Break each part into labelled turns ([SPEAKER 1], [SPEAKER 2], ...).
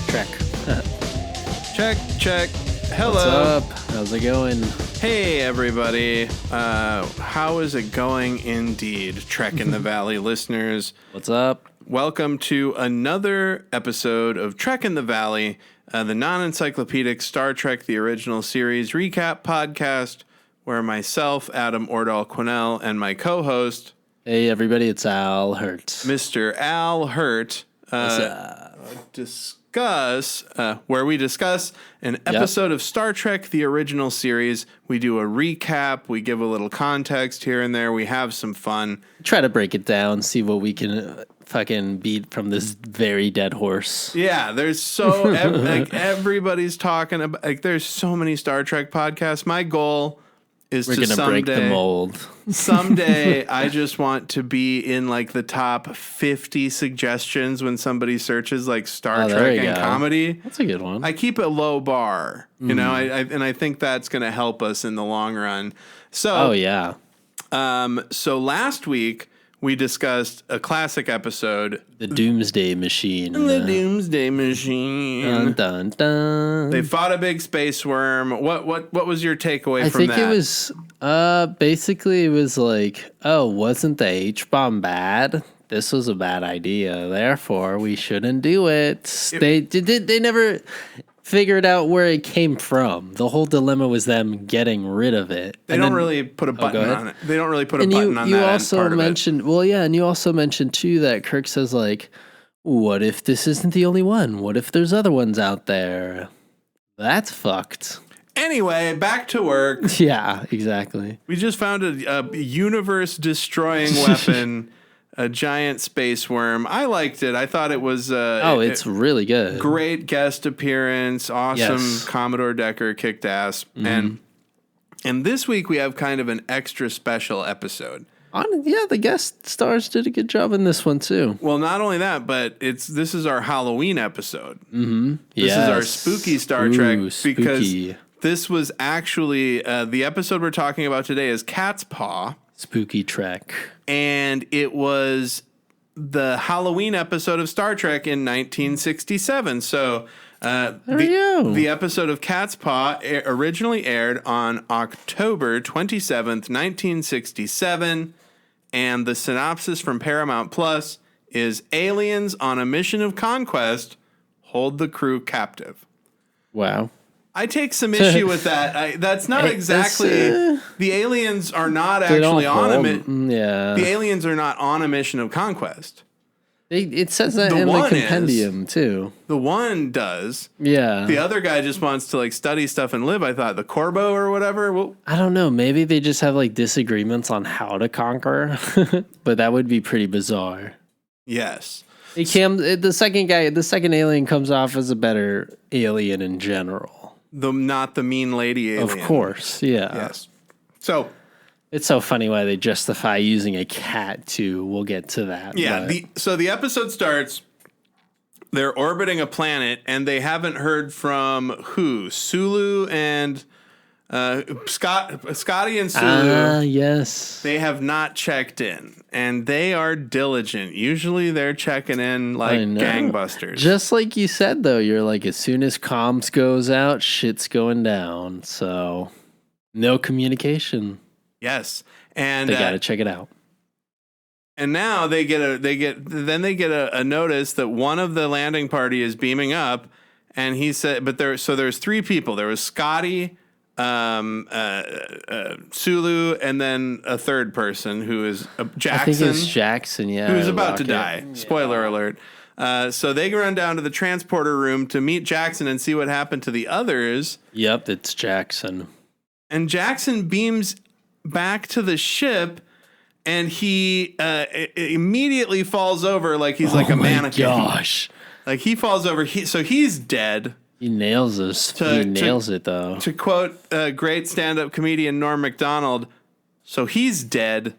[SPEAKER 1] Check.
[SPEAKER 2] Check. Hello.
[SPEAKER 1] What's up? How's it going?
[SPEAKER 2] Hey, everybody. How is it going indeed, Trek in the Valley listeners?
[SPEAKER 1] What's up?
[SPEAKER 2] Welcome to another episode of Trek in the Valley, the non-encyclopedic Star Trek The Original Series recap podcast, where myself, Adam Ordall-Quinnell, and my co-host...
[SPEAKER 1] Hey, everybody, it's Al Hirt.
[SPEAKER 2] Mr. Al Hirt, where we discuss an episode of Star Trek The Original Series. We do a recap, we give a little context here and there, we have some fun.
[SPEAKER 1] Try to break it down, see what we can fucking beat from this very dead horse.
[SPEAKER 2] Yeah, there's so, like, everybody's talking about, like, there's so many Star Trek podcasts. My goal is
[SPEAKER 1] We're going to break the mold.
[SPEAKER 2] Someday, I just want to be in, like, the top 50 suggestions when somebody searches, like, Star Trek and comedy.
[SPEAKER 1] That's a good one.
[SPEAKER 2] I keep a low bar, you know, and I think that's going to help us in the long run. So, so last week, we discussed a classic episode.
[SPEAKER 1] The Doomsday Machine.
[SPEAKER 2] The Doomsday Machine.
[SPEAKER 1] Dun, dun, dun.
[SPEAKER 2] They fought a big space worm. What was your takeaway from that?
[SPEAKER 1] I think it was, basically it was like, oh, wasn't the H-bomb bad? This was a bad idea. Therefore, we shouldn't do it. They never figured out where it came from. The whole dilemma was them getting rid of it.
[SPEAKER 2] They don't really put a button on it. They don't really put a button on that. You
[SPEAKER 1] also mentioned, and you also mentioned too that Kirk says, like, what if this isn't the only one? What if there's other ones out there? That's fucked.
[SPEAKER 2] Anyway, back to work.
[SPEAKER 1] Yeah, exactly.
[SPEAKER 2] We just found a universe-destroying weapon. A giant space worm. I liked it. I thought it was...
[SPEAKER 1] it's really good.
[SPEAKER 2] Great guest appearance. Awesome. Yes. Commodore Decker kicked ass. Mm-hmm. And this week we have kind of an extra special episode.
[SPEAKER 1] The guest stars did a good job in this one too.
[SPEAKER 2] Well, not only that, but this is our Halloween episode.
[SPEAKER 1] Mm-hmm.
[SPEAKER 2] This is our spooky Star Trek. Because this was actually... the episode we're talking about today is Catspaw.
[SPEAKER 1] Spooky Trek.
[SPEAKER 2] And it was the Halloween episode of Star Trek in 1967. So the episode of Catspaw originally aired on October 27th, 1967. And the synopsis from Paramount Plus is aliens on a mission of conquest hold the crew captive.
[SPEAKER 1] Wow.
[SPEAKER 2] I take some issue with that. That's not exactly... the aliens are not actually on a mission.
[SPEAKER 1] Yeah.
[SPEAKER 2] The aliens are not on a mission of conquest.
[SPEAKER 1] It says that in the compendium, too.
[SPEAKER 2] The one does.
[SPEAKER 1] Yeah.
[SPEAKER 2] The other guy just wants to, like, study stuff and live, I thought. The Corbo or whatever. Well,
[SPEAKER 1] I don't know. Maybe they just have, like, disagreements on how to conquer. But that would be pretty bizarre.
[SPEAKER 2] Yes.
[SPEAKER 1] The second alien comes off as a better alien in general.
[SPEAKER 2] Not the mean lady alien.
[SPEAKER 1] Of course, yeah.
[SPEAKER 2] Yes. So
[SPEAKER 1] it's so funny why they justify using a cat too. We'll get to that.
[SPEAKER 2] Yeah. So the episode starts. They're orbiting a planet, and they haven't heard from who? Sulu and Scotty and Sulu.
[SPEAKER 1] Yes.
[SPEAKER 2] They have not checked in, and they are diligent. Usually they're checking in like gangbusters.
[SPEAKER 1] Just like you said, though, you're like, as soon as comms goes out, shit's going down. So no communication.
[SPEAKER 2] Yes. And
[SPEAKER 1] they got to check it out.
[SPEAKER 2] And now they get a notice that one of the landing party is beaming up, and he said, there's three people. There was Scotty, Sulu, and then a third person who is Jackson.
[SPEAKER 1] I think it's Jackson, yeah.
[SPEAKER 2] Who's about to die. Yeah. Spoiler alert. So they run down to the transporter room to meet Jackson and see what happened to the others.
[SPEAKER 1] Yep, it's Jackson.
[SPEAKER 2] And Jackson beams back to the ship, and he immediately falls over like he's like a mannequin.
[SPEAKER 1] Gosh.
[SPEAKER 2] Like he falls over. So he's dead.
[SPEAKER 1] He nails us. He nails it, though.
[SPEAKER 2] To quote great stand-up comedian Norm Macdonald, so he's dead.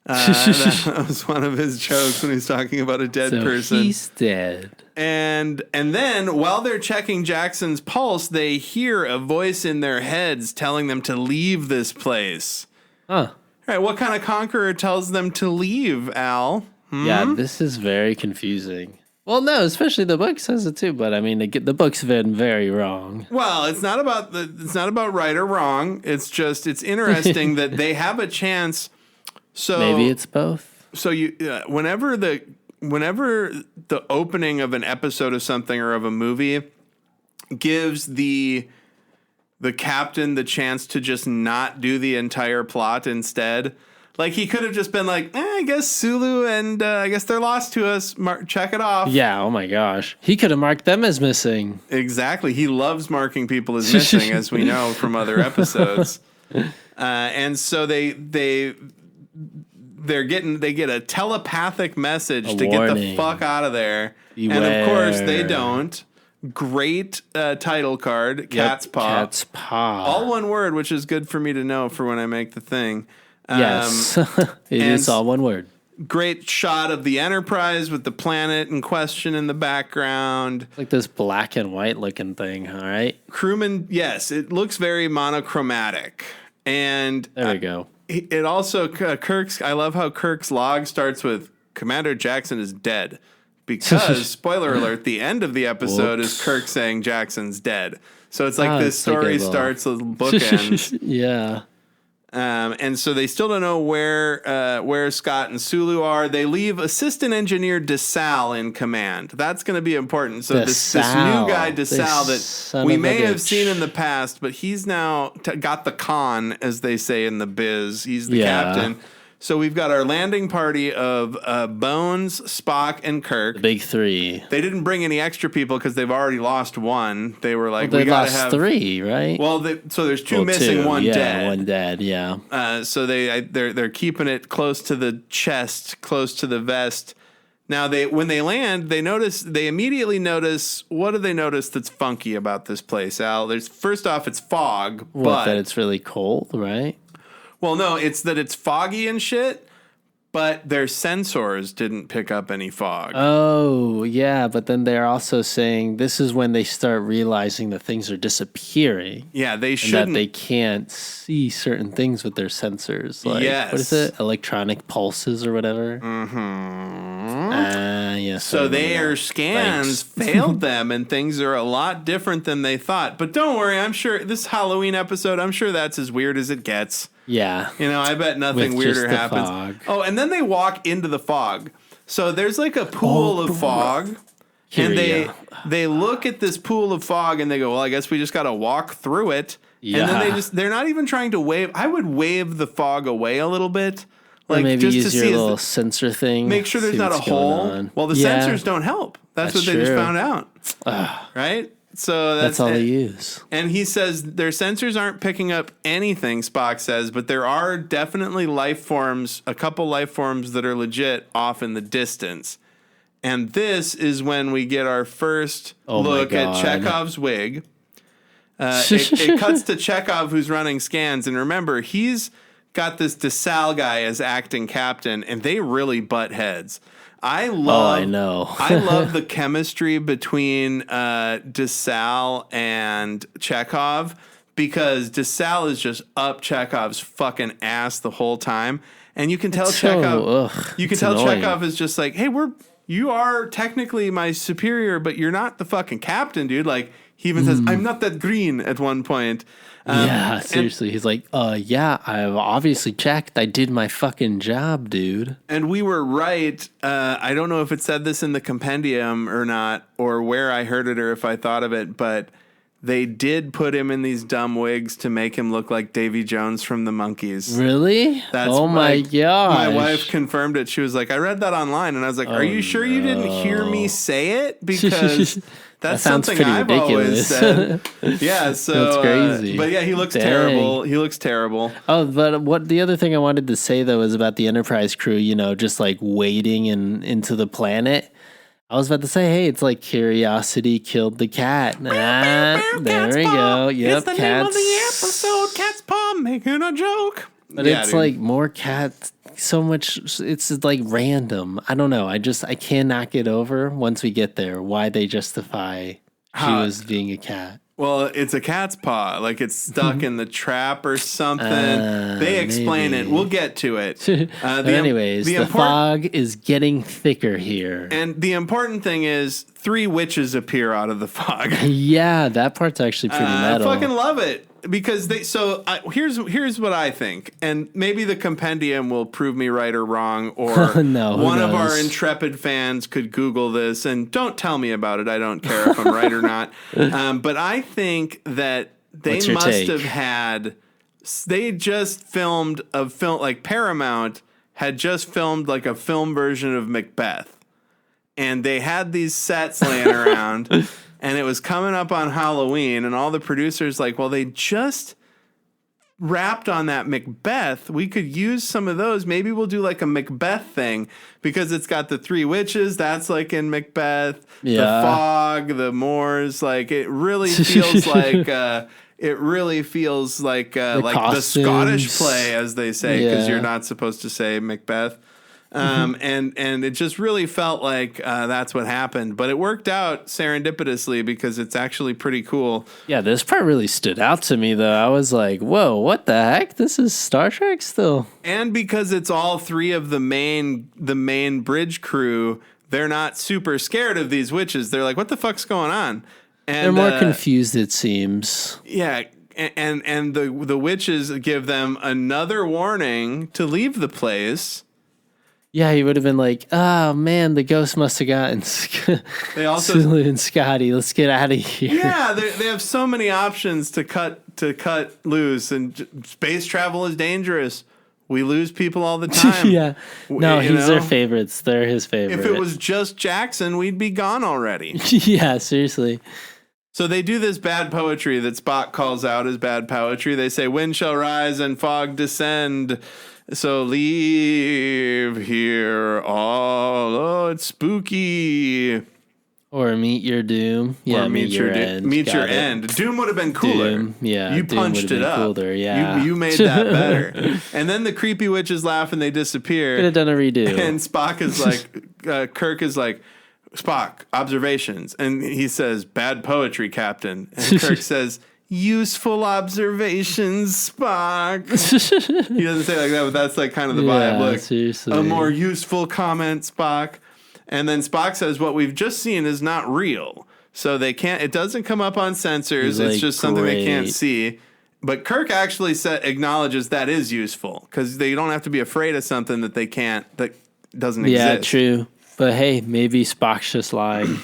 [SPEAKER 2] That was one of his jokes when he's talking about a dead person.
[SPEAKER 1] He's dead.
[SPEAKER 2] And then while they're checking Jackson's pulse, they hear a voice in their heads telling them to leave this place.
[SPEAKER 1] Huh.
[SPEAKER 2] All right, what kind of conqueror tells them to leave, Al?
[SPEAKER 1] Yeah, this is very confusing. Well, no, especially the book says it too. But I mean, the book's been very wrong.
[SPEAKER 2] Well, it's not about right or wrong. It's just it's interesting that they have a chance. So
[SPEAKER 1] maybe it's both.
[SPEAKER 2] So you whenever the opening of an episode of something or of a movie gives the captain the chance to just not do the entire plot instead. Like, he could have just been like, I guess Sulu and I guess they're lost to us. Check it off.
[SPEAKER 1] Yeah, oh my gosh. He could have marked them as missing.
[SPEAKER 2] Exactly. He loves marking people as missing, as we know from other episodes. And so they get a telepathic message to get the fuck out of there. Beware. And of course they don't. Great title card, Catspaw.
[SPEAKER 1] Catspaw.
[SPEAKER 2] All one word, which is good for me to know for when I make the thing.
[SPEAKER 1] Yes, it is all one word.
[SPEAKER 2] Great shot of the Enterprise with the planet in question in the background.
[SPEAKER 1] Like this black and white looking thing, all right?
[SPEAKER 2] Crewman, yes, it looks very monochromatic. And
[SPEAKER 1] there we go.
[SPEAKER 2] It also, I love how Kirk's log starts with, Commander Jackson is dead. Because, spoiler alert, the end of the episode is Kirk saying Jackson's dead. So it's like this story starts with bookends.
[SPEAKER 1] Yeah.
[SPEAKER 2] And so they still don't know where Scott and Sulu are. They leave Assistant Engineer DeSalle in command. That's going to be important. So this new guy, DeSalle, that we may have seen in the past, but he's now got the con, as they say in the biz. He's the captain. So we've got our landing party of Bones, Spock, and Kirk.
[SPEAKER 1] The big three. They
[SPEAKER 2] didn't bring any extra people because they've already lost one. They were like,
[SPEAKER 1] we got to have three, right?
[SPEAKER 2] Well, so there's two missing, one dead.
[SPEAKER 1] One dead, yeah.
[SPEAKER 2] So they're keeping it close to the chest, close to the vest. Now when they land, they immediately notice. What do they notice that's funky about this place, Al? First off, it's fog. But
[SPEAKER 1] that it's really cold, right?
[SPEAKER 2] Well, no, it's that it's foggy and shit, but their sensors didn't pick up any fog.
[SPEAKER 1] Oh, yeah, but then they're also saying this is when they start realizing that things are disappearing.
[SPEAKER 2] Yeah, they shouldn't.
[SPEAKER 1] And that they can't see certain things with their sensors. Like,
[SPEAKER 2] yes.
[SPEAKER 1] What is it? Electronic pulses or whatever? Yes.
[SPEAKER 2] So their scans failed them, and things are a lot different than they thought. But don't worry, I'm sure this Halloween episode, I'm sure that's as weird as it gets.
[SPEAKER 1] Yeah.
[SPEAKER 2] I bet nothing weirder happens.
[SPEAKER 1] Fog.
[SPEAKER 2] Oh, and then they walk into the fog. So there's like a pool of fog. And they look at this pool of fog and they go, well, I guess we just got to walk through it. Yeah. And then they're not even trying to wave. I would wave the fog away a little bit.
[SPEAKER 1] Like, or maybe just use your little sensor thing.
[SPEAKER 2] Make sure there's not a hole. Well, the sensors don't help. That's what they just found out. Right? So
[SPEAKER 1] that's all they use.
[SPEAKER 2] And he says their sensors aren't picking up anything, Spock says, but there are definitely life forms, a couple life forms that are legit off in the distance. And this is when we get our first look at Chekhov's wig. It cuts to Chekhov, who's running scans. And remember, he's got this DeSalle guy as acting captain, and they really butt heads. I love the chemistry between DeSalle and Chekhov, because DeSalle is just up Chekhov's fucking ass the whole time, and you can tell Chekhov is just like, hey, you are technically my superior, but you're not the fucking captain, dude. Like, he even says, I'm not that green at one point.
[SPEAKER 1] Seriously. He's like, I've obviously checked. I did my fucking job, dude.
[SPEAKER 2] And we were right. I don't know if it said this in the compendium or not, or where I heard it, or if I thought of it, but they did put him in these dumb wigs to make him look like Davy Jones from the Monkees.
[SPEAKER 1] Really? My gosh.
[SPEAKER 2] My wife confirmed it. She was like, I read that online, and I was like, are you sure you didn't hear me say it? Because that's something I've always said. Yeah, so
[SPEAKER 1] that's crazy.
[SPEAKER 2] But yeah, he looks terrible. He looks terrible.
[SPEAKER 1] Oh, but what the other thing I wanted to say though is about the Enterprise crew, just like wading into the planet. I was about to say, hey, it's like Curiosity killed the cat. There we go. Yep,
[SPEAKER 2] it's the name of the episode. Catspaw making a joke.
[SPEAKER 1] But it's like more cats. So much. It's like random. I don't know. I cannot get over once we get there why they justify she was being a cat.
[SPEAKER 2] Well, it's a cat's paw. Like it's stuck in the trap or something. They explain
[SPEAKER 1] maybe.
[SPEAKER 2] it. We'll get to it.
[SPEAKER 1] The fog is getting thicker here.
[SPEAKER 2] And the important thing is 3 witches appear out of the fog.
[SPEAKER 1] Yeah, that part's actually pretty metal.
[SPEAKER 2] I fucking love it. Because here's what I think, and maybe the compendium will prove me right or wrong, or one of our intrepid fans could Google this, and don't tell me about it. I don't care if I'm right or not. But I think that they must have had. They just filmed a film, like Paramount had just filmed like a film version of Macbeth, and they had these sets laying around. And it was coming up on Halloween, and all the producers like, well, they just wrapped on that Macbeth. We could use some of those. Maybe we'll do like a Macbeth thing because it's got the 3 witches. That's like in Macbeth. Yeah. The fog, the moors. Like it really feels like the Scottish play, as they say, because you're not supposed to say Macbeth. And it just really felt like that's what happened. But it worked out serendipitously because it's actually pretty cool.
[SPEAKER 1] Yeah, this part really stood out to me, though. I was like, whoa, what the heck? This is Star Trek still.
[SPEAKER 2] And because it's all 3 of the main bridge crew, they're not super scared of these witches. They're like, what the fuck's going on? And
[SPEAKER 1] they're more confused, it seems.
[SPEAKER 2] Yeah. And the witches give them another warning to leave the place.
[SPEAKER 1] Yeah, he would have been like, oh, man, the ghost must have gotten
[SPEAKER 2] they also
[SPEAKER 1] Sulu and Scotty. Let's get out of here.
[SPEAKER 2] Yeah, they have so many options to cut loose, and space travel is dangerous. We lose people all the time.
[SPEAKER 1] Yeah. No, he's their favorites. They're his favorite.
[SPEAKER 2] If it was just Jackson, we'd be gone already.
[SPEAKER 1] Yeah, seriously.
[SPEAKER 2] So they do this bad poetry that Spock calls out as bad poetry. They say, wind shall rise and fog descend. So leave here all. Oh, it's spooky.
[SPEAKER 1] Or meet your doom. Yeah,
[SPEAKER 2] or meet your end. Meet your end. Doom would have been cooler.
[SPEAKER 1] Doom, yeah,
[SPEAKER 2] you
[SPEAKER 1] Doom
[SPEAKER 2] punched it up.
[SPEAKER 1] Cooler, yeah.
[SPEAKER 2] You made that better. And then the creepy witches laugh and they disappear.
[SPEAKER 1] Could have done a redo.
[SPEAKER 2] And Spock is like, Kirk is like, Spock, observations. And he says, bad poetry, Captain. And Kirk says, useful observations, Spock. He doesn't say it like that, but that's like kind of the vibe. Look,
[SPEAKER 1] seriously.
[SPEAKER 2] A more useful comment, Spock. And then Spock says, what we've just seen is not real. So they can't, it doesn't come up on sensors. It's just something they can't see. But Kirk actually acknowledges that is useful because they don't have to be afraid of something that that doesn't exist.
[SPEAKER 1] Yeah, true. But hey, maybe Spock's just lying.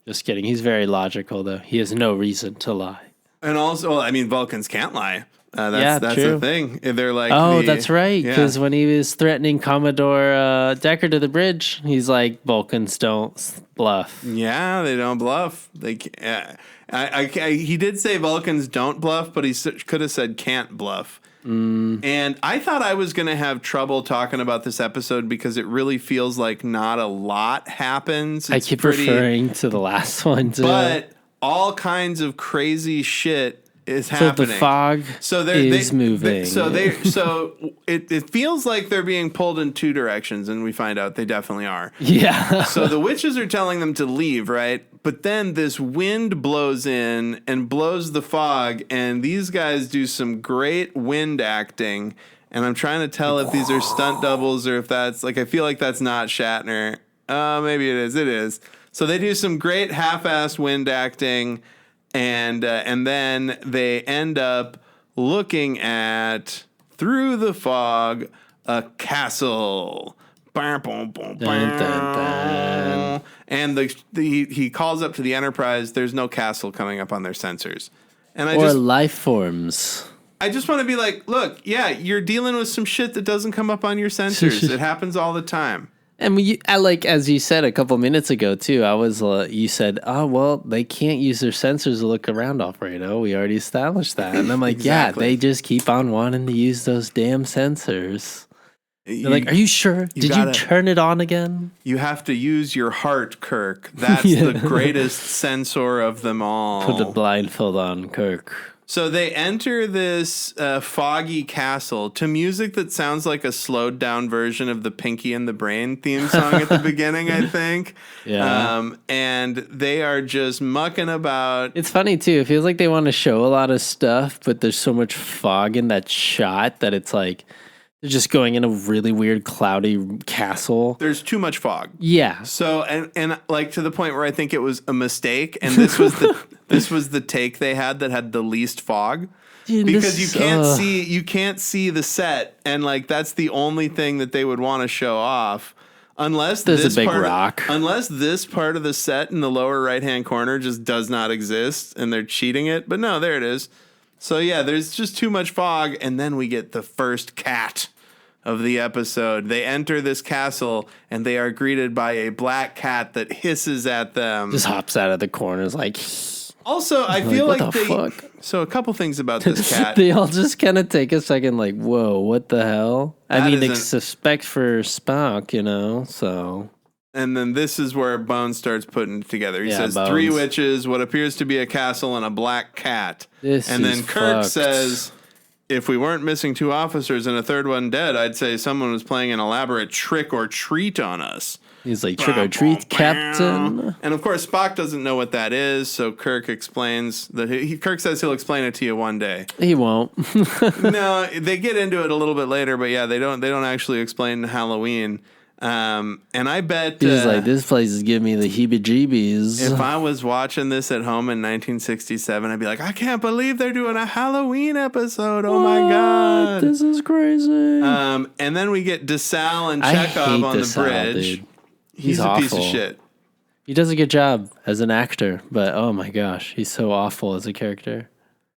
[SPEAKER 1] Just kidding. He's very logical, though. He has no reason to lie.
[SPEAKER 2] And also, I mean, Vulcans can't lie. That's
[SPEAKER 1] true.
[SPEAKER 2] the thing. They're like,
[SPEAKER 1] that's right. Because when he was threatening Commodore Decker to the bridge, he's like, Vulcans don't bluff.
[SPEAKER 2] Yeah, they don't bluff. They he did say Vulcans don't bluff, but he could have said can't bluff. And I thought I was going to have trouble talking about this episode because it really feels like not a lot happens.
[SPEAKER 1] I keep referring to the last one, too.
[SPEAKER 2] But all kinds of crazy shit is happening.
[SPEAKER 1] So the fog is moving.
[SPEAKER 2] So it feels like they're being pulled in 2 directions, and we find out they definitely are.
[SPEAKER 1] Yeah.
[SPEAKER 2] So the witches are telling them to leave, right? But then this wind blows in and blows the fog, and these guys do some great wind acting. And I'm trying to tell if these are stunt doubles or if that's like, I feel like that's not Shatner. Maybe it is. It is. So they do some great half-assed wind acting. And then they end up looking at, through the fog, a castle. Dun, dun, dun. And he calls up to the Enterprise. There's no castle coming up on their sensors. And
[SPEAKER 1] life forms.
[SPEAKER 2] I just want to be like, look, yeah, you're dealing with some shit that doesn't come up on your sensors. It happens all the time.
[SPEAKER 1] And as you said a couple minutes ago too, you said, oh well, they can't use their sensors to look around Alfredo. We already established that, and I'm like, exactly. Yeah, they just keep on wanting to use those damn sensors. They're like, are you sure? Did you turn it on again?
[SPEAKER 2] You have to use your heart, Kirk. That's the greatest sensor of them all.
[SPEAKER 1] Put a blindfold on, Kirk.
[SPEAKER 2] So they enter this foggy castle to music that sounds like a slowed down version of the Pinky and the Brain theme song at the beginning, I think.
[SPEAKER 1] Yeah.
[SPEAKER 2] And they are just mucking about.
[SPEAKER 1] It's funny, too. It feels like they want to show a lot of stuff, but there's so much fog in that shot that it's like they're just going in a really weird, cloudy castle.
[SPEAKER 2] There's too much fog.
[SPEAKER 1] Yeah.
[SPEAKER 2] So, and like to the point where I think it was a mistake. And this was the take they had that had the least fog.
[SPEAKER 1] Dude,
[SPEAKER 2] because you can't see the set, and like that's the only thing that they would want to show off, unless
[SPEAKER 1] there's a big rock.
[SPEAKER 2] Unless this part of the set in the lower right hand corner just does not exist, and they're cheating it. But no, there it is. So yeah, there's just too much fog, and then we get the first cat of the episode. They enter this castle, and they are greeted by a black cat that hisses at them.
[SPEAKER 1] Just hops out of the corners like.
[SPEAKER 2] Also, I feel
[SPEAKER 1] like
[SPEAKER 2] like
[SPEAKER 1] the fuck?
[SPEAKER 2] So a couple things about this cat.
[SPEAKER 1] They all just kind of take a second like, whoa, what the hell? I mean, they suspect for Spock, so.
[SPEAKER 2] And then this is where Bones starts putting it together. He says,
[SPEAKER 1] Bones.
[SPEAKER 2] 3 witches, what appears to be a castle, and a black cat.
[SPEAKER 1] And
[SPEAKER 2] then Kirk says, if we weren't missing 2 officers and a third one dead, I'd say someone was playing an elaborate trick or treat on us.
[SPEAKER 1] He's like, trick or treat, Captain.
[SPEAKER 2] And of course, Spock doesn't know what that is, so Kirk explains that Kirk says he'll explain it to you one day.
[SPEAKER 1] He won't.
[SPEAKER 2] No, they get into it a little bit later, but yeah, they don't actually explain Halloween. And I bet
[SPEAKER 1] he's like, this place is giving me the heebie-jeebies.
[SPEAKER 2] If I was watching this at home in 1967, I'd be like, I can't believe they're doing a Halloween episode. Oh my God.
[SPEAKER 1] This is crazy.
[SPEAKER 2] And then we get DeSalle and Chekhov on the bridge.
[SPEAKER 1] Dude.
[SPEAKER 2] He's a piece of shit.
[SPEAKER 1] He does a good job as an actor, but oh my gosh, he's so awful as a character.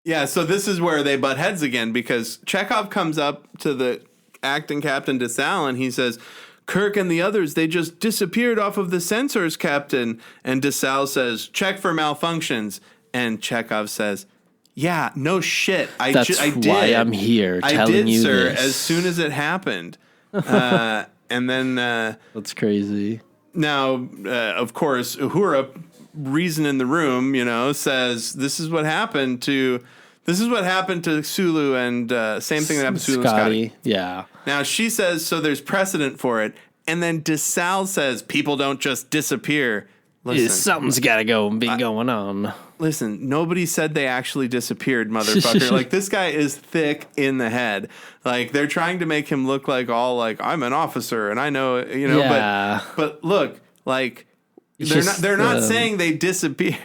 [SPEAKER 2] Yeah, so this is where they butt heads again, because Chekhov comes up to the acting captain DeSalle and he says, Kirk and the others, they just disappeared off of the sensors, Captain. And DeSalle says, check for malfunctions. And Chekhov says, yeah, no shit. I did.
[SPEAKER 1] Why I'm here telling you
[SPEAKER 2] sir,
[SPEAKER 1] this.
[SPEAKER 2] As soon as it happened. And then...
[SPEAKER 1] that's crazy.
[SPEAKER 2] Now, of course, Uhura, reason in the room, says this is what happened to Sulu, and same thing that happened to Sulu and Scotty.
[SPEAKER 1] Yeah.
[SPEAKER 2] Now she says so. There's precedent for it, and then DeSalle says people don't just disappear. Listen,
[SPEAKER 1] something's got to be going on.
[SPEAKER 2] Listen, nobody said they actually disappeared, motherfucker. Like, this guy is thick in the head. Like, they're trying to make him look like I'm an officer and I know, but look, like, they're not saying they disappear.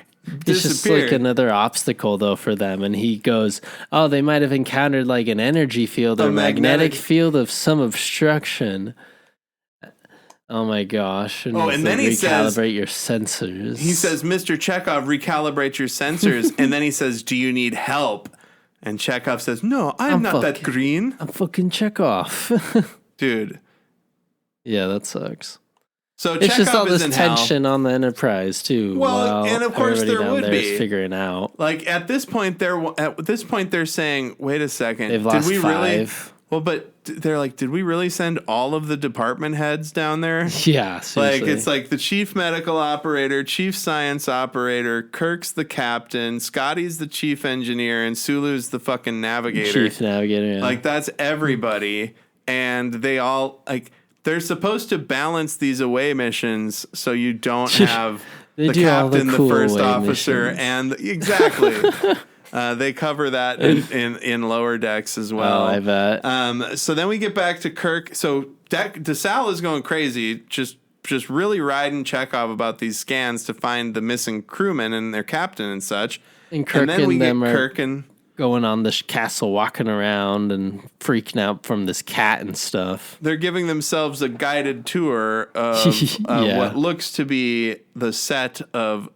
[SPEAKER 1] It's just like another obstacle, though, for them. And he goes, oh, they might have encountered like an energy field or magnetic field of some obstruction. Oh my gosh. And then he says, recalibrate your sensors.
[SPEAKER 2] He says, Mr. Chekhov, recalibrate your sensors. And then he says, do you need help? And Chekhov says, no, I'm not that green.
[SPEAKER 1] I'm fucking Chekhov.
[SPEAKER 2] Dude.
[SPEAKER 1] Yeah, that sucks.
[SPEAKER 2] So
[SPEAKER 1] it's
[SPEAKER 2] Chekhov
[SPEAKER 1] just all this tension
[SPEAKER 2] hell.
[SPEAKER 1] on the Enterprise too.
[SPEAKER 2] Well, and of course there would be
[SPEAKER 1] figuring out.
[SPEAKER 2] Like at this point, they're saying, "Wait a second,
[SPEAKER 1] they've lost
[SPEAKER 2] did we
[SPEAKER 1] 5.
[SPEAKER 2] really?" Well, but they're like, "Did we really send all of the department heads down there?"
[SPEAKER 1] Yeah, seriously.
[SPEAKER 2] Like it's like the chief medical operator, chief science operator, Kirk's the captain, Scotty's the chief engineer, and Sulu's the fucking navigator.
[SPEAKER 1] Chief navigator. Yeah.
[SPEAKER 2] Like that's everybody, and they all like. They're supposed to balance these away missions so you don't have the captain, the first officer, and exactly. They cover that in lower decks as well.
[SPEAKER 1] Oh, I bet.
[SPEAKER 2] So then we get back to Kirk. So DeSalle is going crazy, just really riding Chekhov about these scans to find the missing crewmen and their captain and such.
[SPEAKER 1] And Kirk
[SPEAKER 2] then we get
[SPEAKER 1] Kirk and going on this castle, walking around and freaking out from this cat and stuff.
[SPEAKER 2] They're giving themselves a guided tour of what looks to be the set of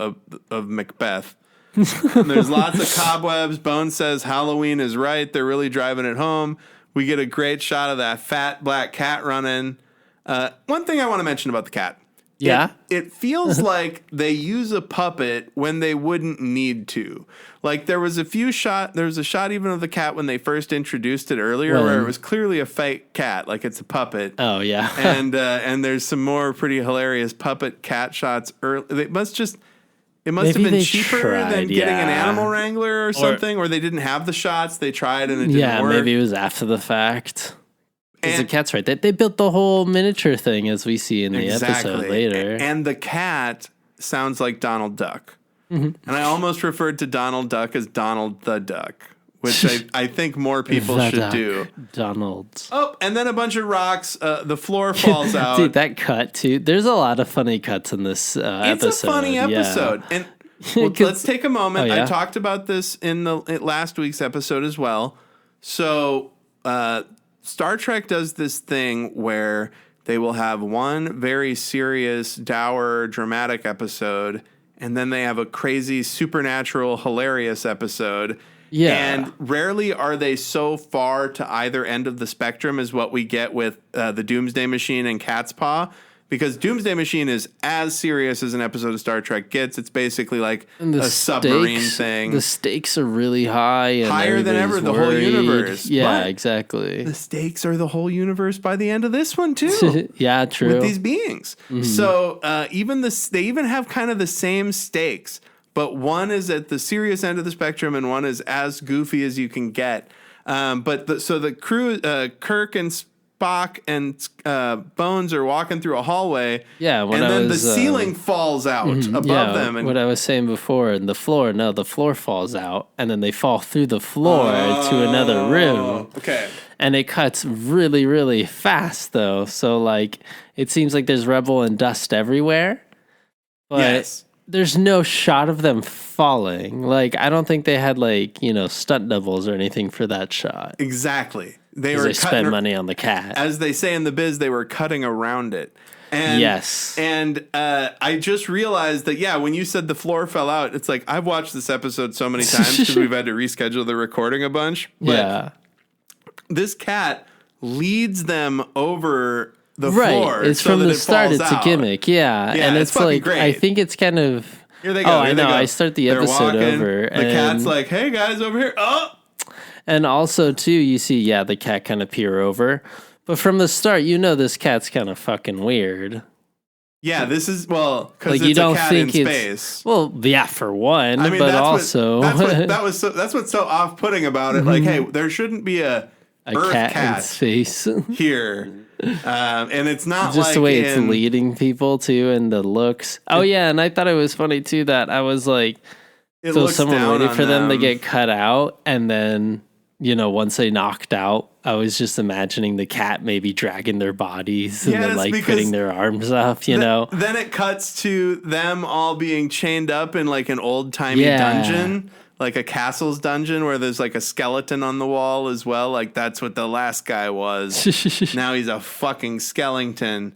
[SPEAKER 2] Macbeth. There's lots of cobwebs. Bones says Halloween is right. They're really driving it home. We get a great shot of that fat black cat running. One thing I want to mention about the cat.
[SPEAKER 1] Yeah.
[SPEAKER 2] It feels like they use a puppet when they wouldn't need to. Like there was a shot even of the cat when they first introduced it earlier where it was clearly a fake cat, like it's a puppet.
[SPEAKER 1] Oh yeah.
[SPEAKER 2] and there's some more pretty hilarious puppet cat shots early. It It must have
[SPEAKER 1] Maybe
[SPEAKER 2] been
[SPEAKER 1] they
[SPEAKER 2] cheaper
[SPEAKER 1] tried,
[SPEAKER 2] than getting an
[SPEAKER 1] yeah.
[SPEAKER 2] animal wrangler or something, or they didn't have the shots. They tried and it didn't work.
[SPEAKER 1] Maybe it was after the fact. Because the
[SPEAKER 2] And-
[SPEAKER 1] cat's right. They built the whole miniature thing, as we see in the episode later.
[SPEAKER 2] And the cat sounds like Donald Duck.
[SPEAKER 1] Mm-hmm.
[SPEAKER 2] And I almost referred to Donald Duck as Donald the Duck, which I think more people
[SPEAKER 1] The
[SPEAKER 2] should
[SPEAKER 1] duck,
[SPEAKER 2] do.
[SPEAKER 1] Donald.
[SPEAKER 2] Oh, and then a bunch of rocks. The floor falls out.
[SPEAKER 1] Dude, that cut, too. There's a lot of funny cuts in this episode.
[SPEAKER 2] It's a funny episode.
[SPEAKER 1] Yeah.
[SPEAKER 2] And well, let's take a moment.
[SPEAKER 1] Oh, yeah?
[SPEAKER 2] I talked about this in last week's episode as well. So Star Trek does this thing where they will have one very serious, dour, dramatic episode, and then they have a crazy, supernatural, hilarious episode.
[SPEAKER 1] Yeah.
[SPEAKER 2] And rarely are they so far to either end of the spectrum as what we get with the Doomsday Machine and Catspaw. Because Doomsday Machine is as serious as an episode of Star Trek gets. It's basically like a submarine thing.
[SPEAKER 1] The stakes are really high. And
[SPEAKER 2] higher than ever, the whole universe.
[SPEAKER 1] Yeah,
[SPEAKER 2] But
[SPEAKER 1] exactly.
[SPEAKER 2] the stakes are the whole universe by the end of this one, too.
[SPEAKER 1] Yeah, true.
[SPEAKER 2] With these beings.
[SPEAKER 1] Mm-hmm.
[SPEAKER 2] So they even have kind of the same stakes. But one is at the serious end of the spectrum and one is as goofy as you can get. So the crew, Kirk and Spock and Bones are walking through a hallway.
[SPEAKER 1] Yeah,
[SPEAKER 2] and then the ceiling falls out above them. And
[SPEAKER 1] what I was saying before, and the floor falls out, and then they fall through the floor to another room.
[SPEAKER 2] Okay.
[SPEAKER 1] And it cuts really, really fast, though. So, like, it seems like there's rubble and dust everywhere. But
[SPEAKER 2] Yes.
[SPEAKER 1] there's no shot of them falling. Like, I don't think they had, like, stunt doubles or anything for that shot.
[SPEAKER 2] Exactly.
[SPEAKER 1] They spend money on the cat.
[SPEAKER 2] As they say in the biz, they were cutting around it. And,
[SPEAKER 1] yes.
[SPEAKER 2] And I just realized that, when you said the floor fell out, it's like I've watched this episode so many times because we've had to reschedule the recording a bunch. But this cat leads them over the floor.
[SPEAKER 1] It's
[SPEAKER 2] so
[SPEAKER 1] from
[SPEAKER 2] that
[SPEAKER 1] the
[SPEAKER 2] it
[SPEAKER 1] start.
[SPEAKER 2] falls
[SPEAKER 1] It's
[SPEAKER 2] out.
[SPEAKER 1] a gimmick. Yeah. And
[SPEAKER 2] it's
[SPEAKER 1] it's
[SPEAKER 2] fucking
[SPEAKER 1] like,
[SPEAKER 2] great.
[SPEAKER 1] I think it's kind of.
[SPEAKER 2] Here they go.
[SPEAKER 1] Oh,
[SPEAKER 2] Here
[SPEAKER 1] I
[SPEAKER 2] they
[SPEAKER 1] know.
[SPEAKER 2] go.
[SPEAKER 1] I start the
[SPEAKER 2] They're
[SPEAKER 1] episode
[SPEAKER 2] walking.
[SPEAKER 1] over.
[SPEAKER 2] The
[SPEAKER 1] and
[SPEAKER 2] cat's like, hey guys, over here. Oh!
[SPEAKER 1] And also, too, you see, the cat kind of peer over. But from the start, this cat's kind of fucking weird.
[SPEAKER 2] Yeah, this is, because
[SPEAKER 1] Like,
[SPEAKER 2] it's
[SPEAKER 1] you don't
[SPEAKER 2] a cat
[SPEAKER 1] think
[SPEAKER 2] in
[SPEAKER 1] it's
[SPEAKER 2] space.
[SPEAKER 1] Well, yeah, for one,
[SPEAKER 2] I mean,
[SPEAKER 1] but also
[SPEAKER 2] that's what's so off-putting about it. Like, hey, there shouldn't be a Earth
[SPEAKER 1] cat in space
[SPEAKER 2] here, and it's not
[SPEAKER 1] just
[SPEAKER 2] like
[SPEAKER 1] the way it's leading people too, and the looks. Oh yeah, and I thought it was funny too that I was like, so someone waited for them to get cut out, and then once they knocked out, I was just imagining the cat maybe dragging their bodies and then like putting their arms up, Then
[SPEAKER 2] it cuts to them all being chained up in like an old-timey dungeon, like a castle's dungeon where there's like a skeleton on the wall as well. Like that's what the last guy was. Now he's a fucking skeleton.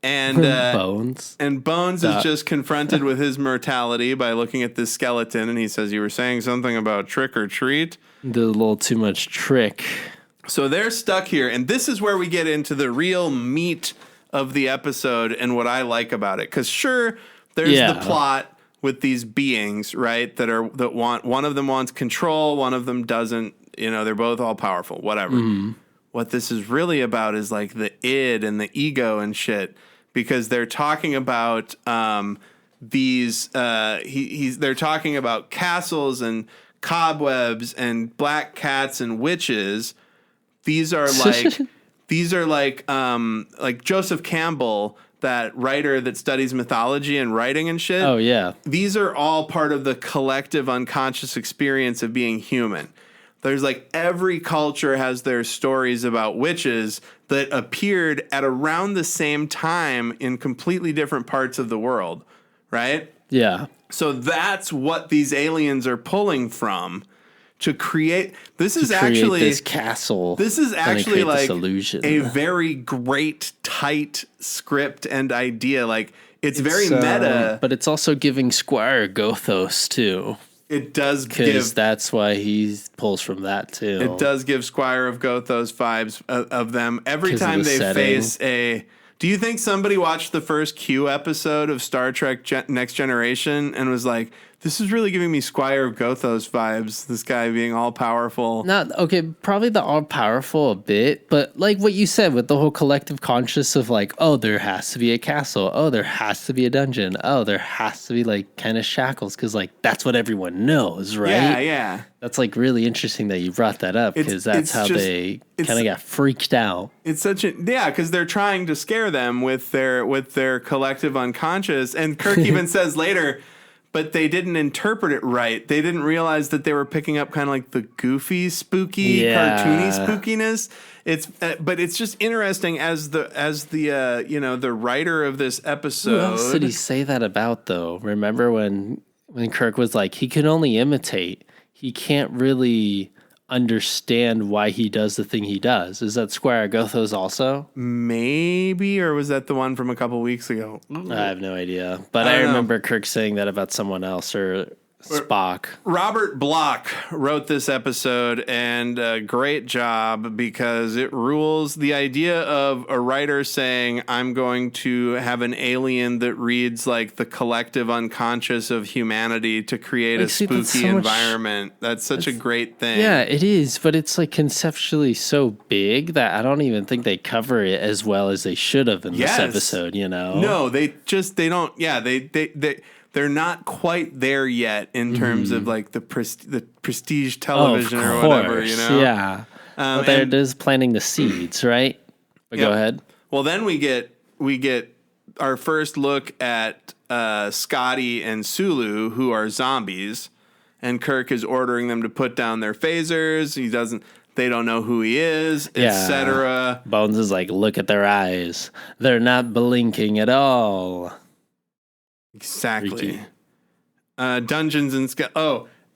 [SPEAKER 2] And
[SPEAKER 1] Bones.
[SPEAKER 2] And Bones is just confronted with his mortality by looking at this skeleton, and he says, "You were saying something about trick or treat?"
[SPEAKER 1] Did a little too much trick.
[SPEAKER 2] So they're stuck here, and this is where we get into the real meat of the episode and what I like about it. Because sure, there's the plot with these beings, right? That want, one of them wants control, one of them doesn't. They're both all powerful, whatever. Mm-hmm. What this is really about is like the id and the ego and shit, because they're talking about these. They're talking about castles and cobwebs and black cats and witches. These are like Joseph Campbell, that writer that studies mythology and writing and shit.
[SPEAKER 1] Oh yeah.
[SPEAKER 2] These are all part of the collective unconscious experience of being human. There's like every culture has their stories about witches that appeared at around the same time in completely different parts of the world, right?
[SPEAKER 1] Yeah.
[SPEAKER 2] So that's what these aliens are pulling from to create. This is actually
[SPEAKER 1] this castle.
[SPEAKER 2] This is actually like
[SPEAKER 1] a
[SPEAKER 2] very great, tight script and idea. Like it's very meta,
[SPEAKER 1] but it's also giving Squire Gothos too.
[SPEAKER 2] It does
[SPEAKER 1] because that's why he pulls from that too.
[SPEAKER 2] It does give Squire of Gothos vibes of them every time they face a. Do you think somebody watched the first Q episode of Star Trek Next Generation and was like, This is really giving me Squire of Gothos vibes. This guy being all powerful.
[SPEAKER 1] Not okay, probably the all powerful a bit, but like what you said with the whole collective conscious of like, oh, there has to be a castle. Oh, there has to be a dungeon. Oh, there has to be like kind of shackles because like that's what everyone knows, right?
[SPEAKER 2] Yeah, yeah.
[SPEAKER 1] That's like really interesting that you brought that up because that's how they kind of got freaked out.
[SPEAKER 2] It's such a because they're trying to scare them with their collective unconscious, and Kirk even says later. But they didn't interpret it right. They didn't realize that they were picking up kind of like the goofy, spooky, cartoony spookiness. But it's just interesting as the writer of this episode.
[SPEAKER 1] Who else did he say that about though? Remember when Kirk was like, he can only imitate. He can't really understand why he does the thing he does. Is that Squire Gothos also?
[SPEAKER 2] Maybe, or was that the one from a couple weeks ago?
[SPEAKER 1] I have no idea. But I remember Kirk saying that about someone else or Spock.
[SPEAKER 2] Robert Bloch wrote this episode, and great job because it rules. The idea of a writer saying, I'm going to have an alien that reads like the collective unconscious of humanity to create a spooky environment. That's such a great thing.
[SPEAKER 1] Yeah, it is, but it's like conceptually so big that I don't even think they cover it as well as they should have in this episode, you know?
[SPEAKER 2] No, they don't. Yeah, they're not quite there yet in terms of like the prestige television or whatever, you know?
[SPEAKER 1] Yeah. But they're just planting the seeds, right? But go ahead.
[SPEAKER 2] Well, then we get our first look at Scotty and Sulu, who are zombies, and Kirk is ordering them to put down their phasers. They don't know who he is, etc.
[SPEAKER 1] Bones is like, look at their eyes. They're not blinking at all.
[SPEAKER 2] Exactly. Dungeons and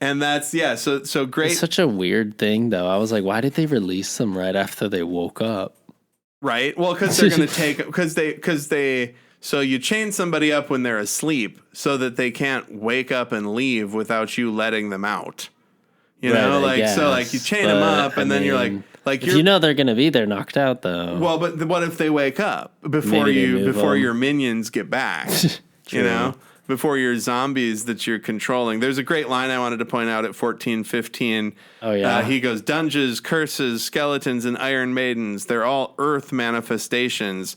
[SPEAKER 2] and that's so great.
[SPEAKER 1] It's such a weird thing though. I was like, why did they release them right after they woke up?
[SPEAKER 2] Right. Well, because they're going to take so you chain somebody up when they're asleep so that they can't wake up and leave without you letting them out. You know, like you chain them up and then you're like
[SPEAKER 1] you know they're going to be there knocked out though.
[SPEAKER 2] Well, but what if they wake up before your minions get back? You know, before your zombies that you're controlling. There's a great line I wanted to point out at 14:15.
[SPEAKER 1] Oh, yeah.
[SPEAKER 2] He goes, dungeons, curses, skeletons, and iron maidens. They're all earth manifestations.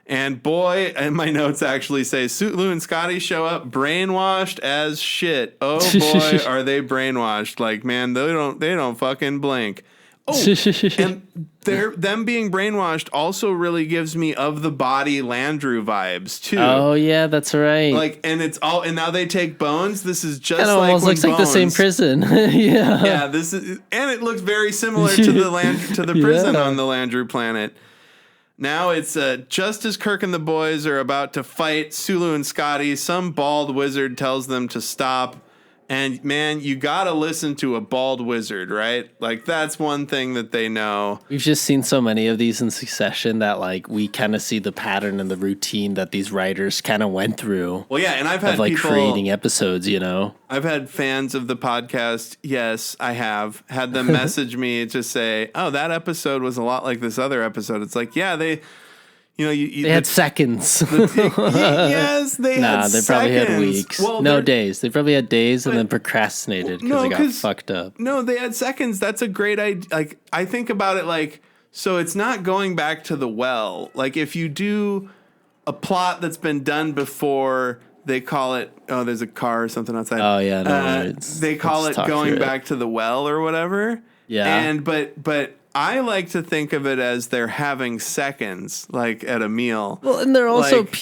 [SPEAKER 2] And boy, and my notes actually say, Sulu and Scotty show up brainwashed as shit. Oh boy, are they brainwashed. Like, man, they don't fucking blink. Oh, and them being brainwashed also really gives me Of the Body Landru vibes too.
[SPEAKER 1] Oh yeah, that's right.
[SPEAKER 2] Like, and now they take Bones. This is just
[SPEAKER 1] kind of
[SPEAKER 2] like
[SPEAKER 1] almost looks
[SPEAKER 2] Bones,
[SPEAKER 1] like the same prison. Yeah.
[SPEAKER 2] Yeah, this is, and it looks very similar to the prison on the Landru planet. Now it's just as Kirk and the boys are about to fight Sulu and Scotty, some bald wizard tells them to stop. And man, you gotta listen to a bald wizard, right? Like that's one thing that they know.
[SPEAKER 1] We've just seen so many of these in succession that like we kind of see the pattern and the routine that these writers kind of went through.
[SPEAKER 2] Well, yeah, and I've had
[SPEAKER 1] people creating episodes, you know.
[SPEAKER 2] I've had fans of the podcast. Yes, I have had them message me to say, "Oh, that episode was a lot like this other episode." It's like, yeah, they. You know,
[SPEAKER 1] they had seconds.
[SPEAKER 2] Yes, they had seconds.
[SPEAKER 1] They probably had weeks. Well, no, days. They probably had days and then procrastinated because they got fucked up.
[SPEAKER 2] No, they had seconds. That's a great idea. Like, I think about it like, so it's not going back to the well. Like, if you do a plot that's been done before, they call it, oh, there's a car or something outside.
[SPEAKER 1] Oh, yeah. No,
[SPEAKER 2] they call it going back to the well or whatever.
[SPEAKER 1] Yeah.
[SPEAKER 2] But I like to think of it as they're having seconds, like at a meal.
[SPEAKER 1] Well, and they're also they're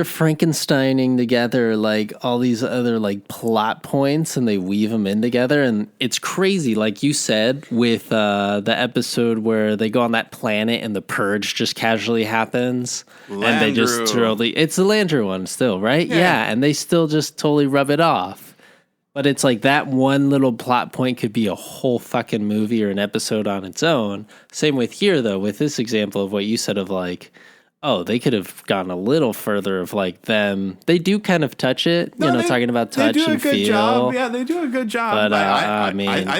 [SPEAKER 1] Frankensteining together like all these other like plot points, and they weave them in together, and it's crazy. Like you said, with the episode where they go on that planet and the purge just casually happens,
[SPEAKER 2] Landru.
[SPEAKER 1] And they just it's the Landru one still, right? Yeah, and they still just totally rub it off. But it's like that one little plot point could be a whole fucking movie or an episode on its own. Same with here, though, with this example of what you said of like, Oh, they could have gone a little further of like them. They do kind of touch it, talking about touch and feel.
[SPEAKER 2] Job. Yeah, they do a good job.
[SPEAKER 1] But
[SPEAKER 2] I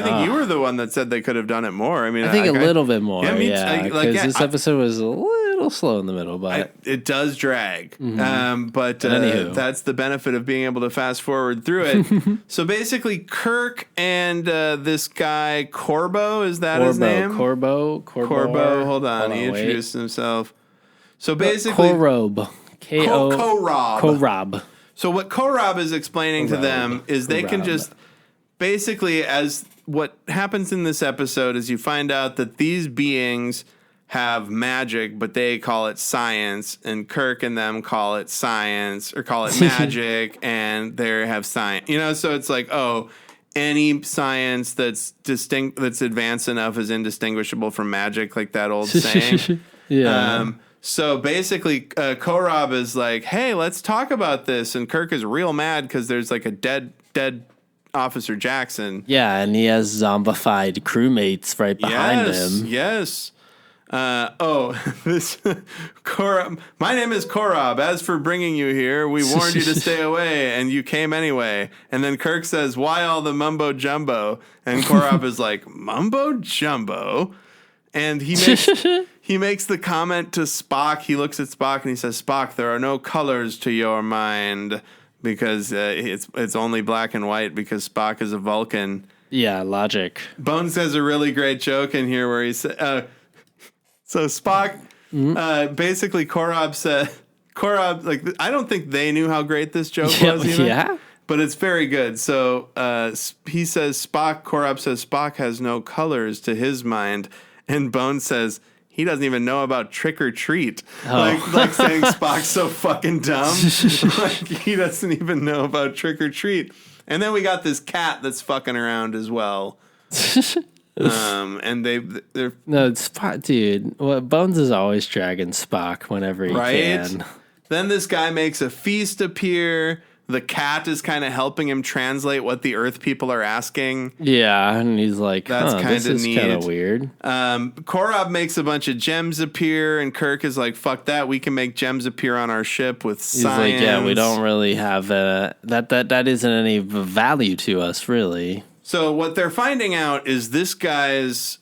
[SPEAKER 2] think you were the one that said they could have done it more. I mean,
[SPEAKER 1] I think a little bit more. Yeah, because
[SPEAKER 2] this
[SPEAKER 1] episode was a little slow in the middle, but
[SPEAKER 2] it does drag. But
[SPEAKER 1] anywho.
[SPEAKER 2] that's the benefit of being able to fast forward through it. So basically, Kirk and this guy Corbo, is that his name?
[SPEAKER 1] Corbo.
[SPEAKER 2] Hold on, he introduced himself. So basically,
[SPEAKER 1] Korob. Korob.
[SPEAKER 2] So what Korob is explaining to them is they can just basically, as what happens in this episode is you find out that these beings have magic, but they call it science, and Kirk and them call it science or call it magic, and they have science. So it's like, any science that's distinct, that's advanced enough, is indistinguishable from magic, like that old saying.
[SPEAKER 1] Yeah.
[SPEAKER 2] So basically, Korob is like, hey, let's talk about this. And Kirk is real mad because there's like a dead Officer Jackson.
[SPEAKER 1] Yeah, and he has zombified crewmates right behind him.
[SPEAKER 2] Yes. This Korob. My name is Korob. As for bringing you here, we warned you to stay away, and you came anyway. And then Kirk says, why all the mumbo jumbo? And Korob is like, mumbo jumbo? And he makes the comment to Spock. He looks at Spock and he says, Spock, there are no colors to your mind, because it's only black and white because Spock is a Vulcan.
[SPEAKER 1] Yeah, logic.
[SPEAKER 2] Bones has a really great joke in here where he said, so Spock, basically Korob said, like, I don't think they knew how great this joke was even.
[SPEAKER 1] Yeah.
[SPEAKER 2] But it's very good. So he says, Korob says Spock has no colors to his mind. And Bones says he doesn't even know about trick or treat. Like saying Spock's so fucking dumb. Like he doesn't even know about trick or treat. And then we got this cat that's fucking around as well. And they're
[SPEAKER 1] no, it's dude. Well, Bones is always dragging Spock whenever he can.
[SPEAKER 2] Then this guy makes a feast appear. The cat is kind of helping him translate what the Earth people are asking.
[SPEAKER 1] Yeah, and he's like,
[SPEAKER 2] that's kind of neat.
[SPEAKER 1] Kind of weird.
[SPEAKER 2] Korob makes a bunch of gems appear, and Kirk is like, fuck that. We can make gems appear on our ship with science.
[SPEAKER 1] He's like, yeah, we don't really have that isn't any value to us, really.
[SPEAKER 2] So what they're finding out is this guy's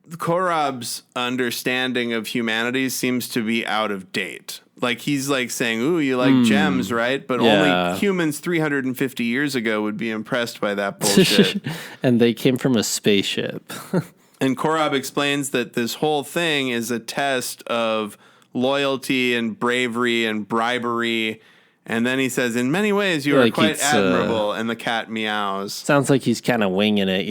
[SPEAKER 2] Korob's understanding of humanity seems to be out of date. Like he's like saying, ooh, you like gems, right? But only humans 350 years ago would be impressed by that bullshit.
[SPEAKER 1] And they came from a spaceship.
[SPEAKER 2] And Korob explains that this whole thing is a test of loyalty and bravery and bribery. And then he says, in many ways, you are quite admirable. And the cat meows.
[SPEAKER 1] Sounds like he's kind of winging it,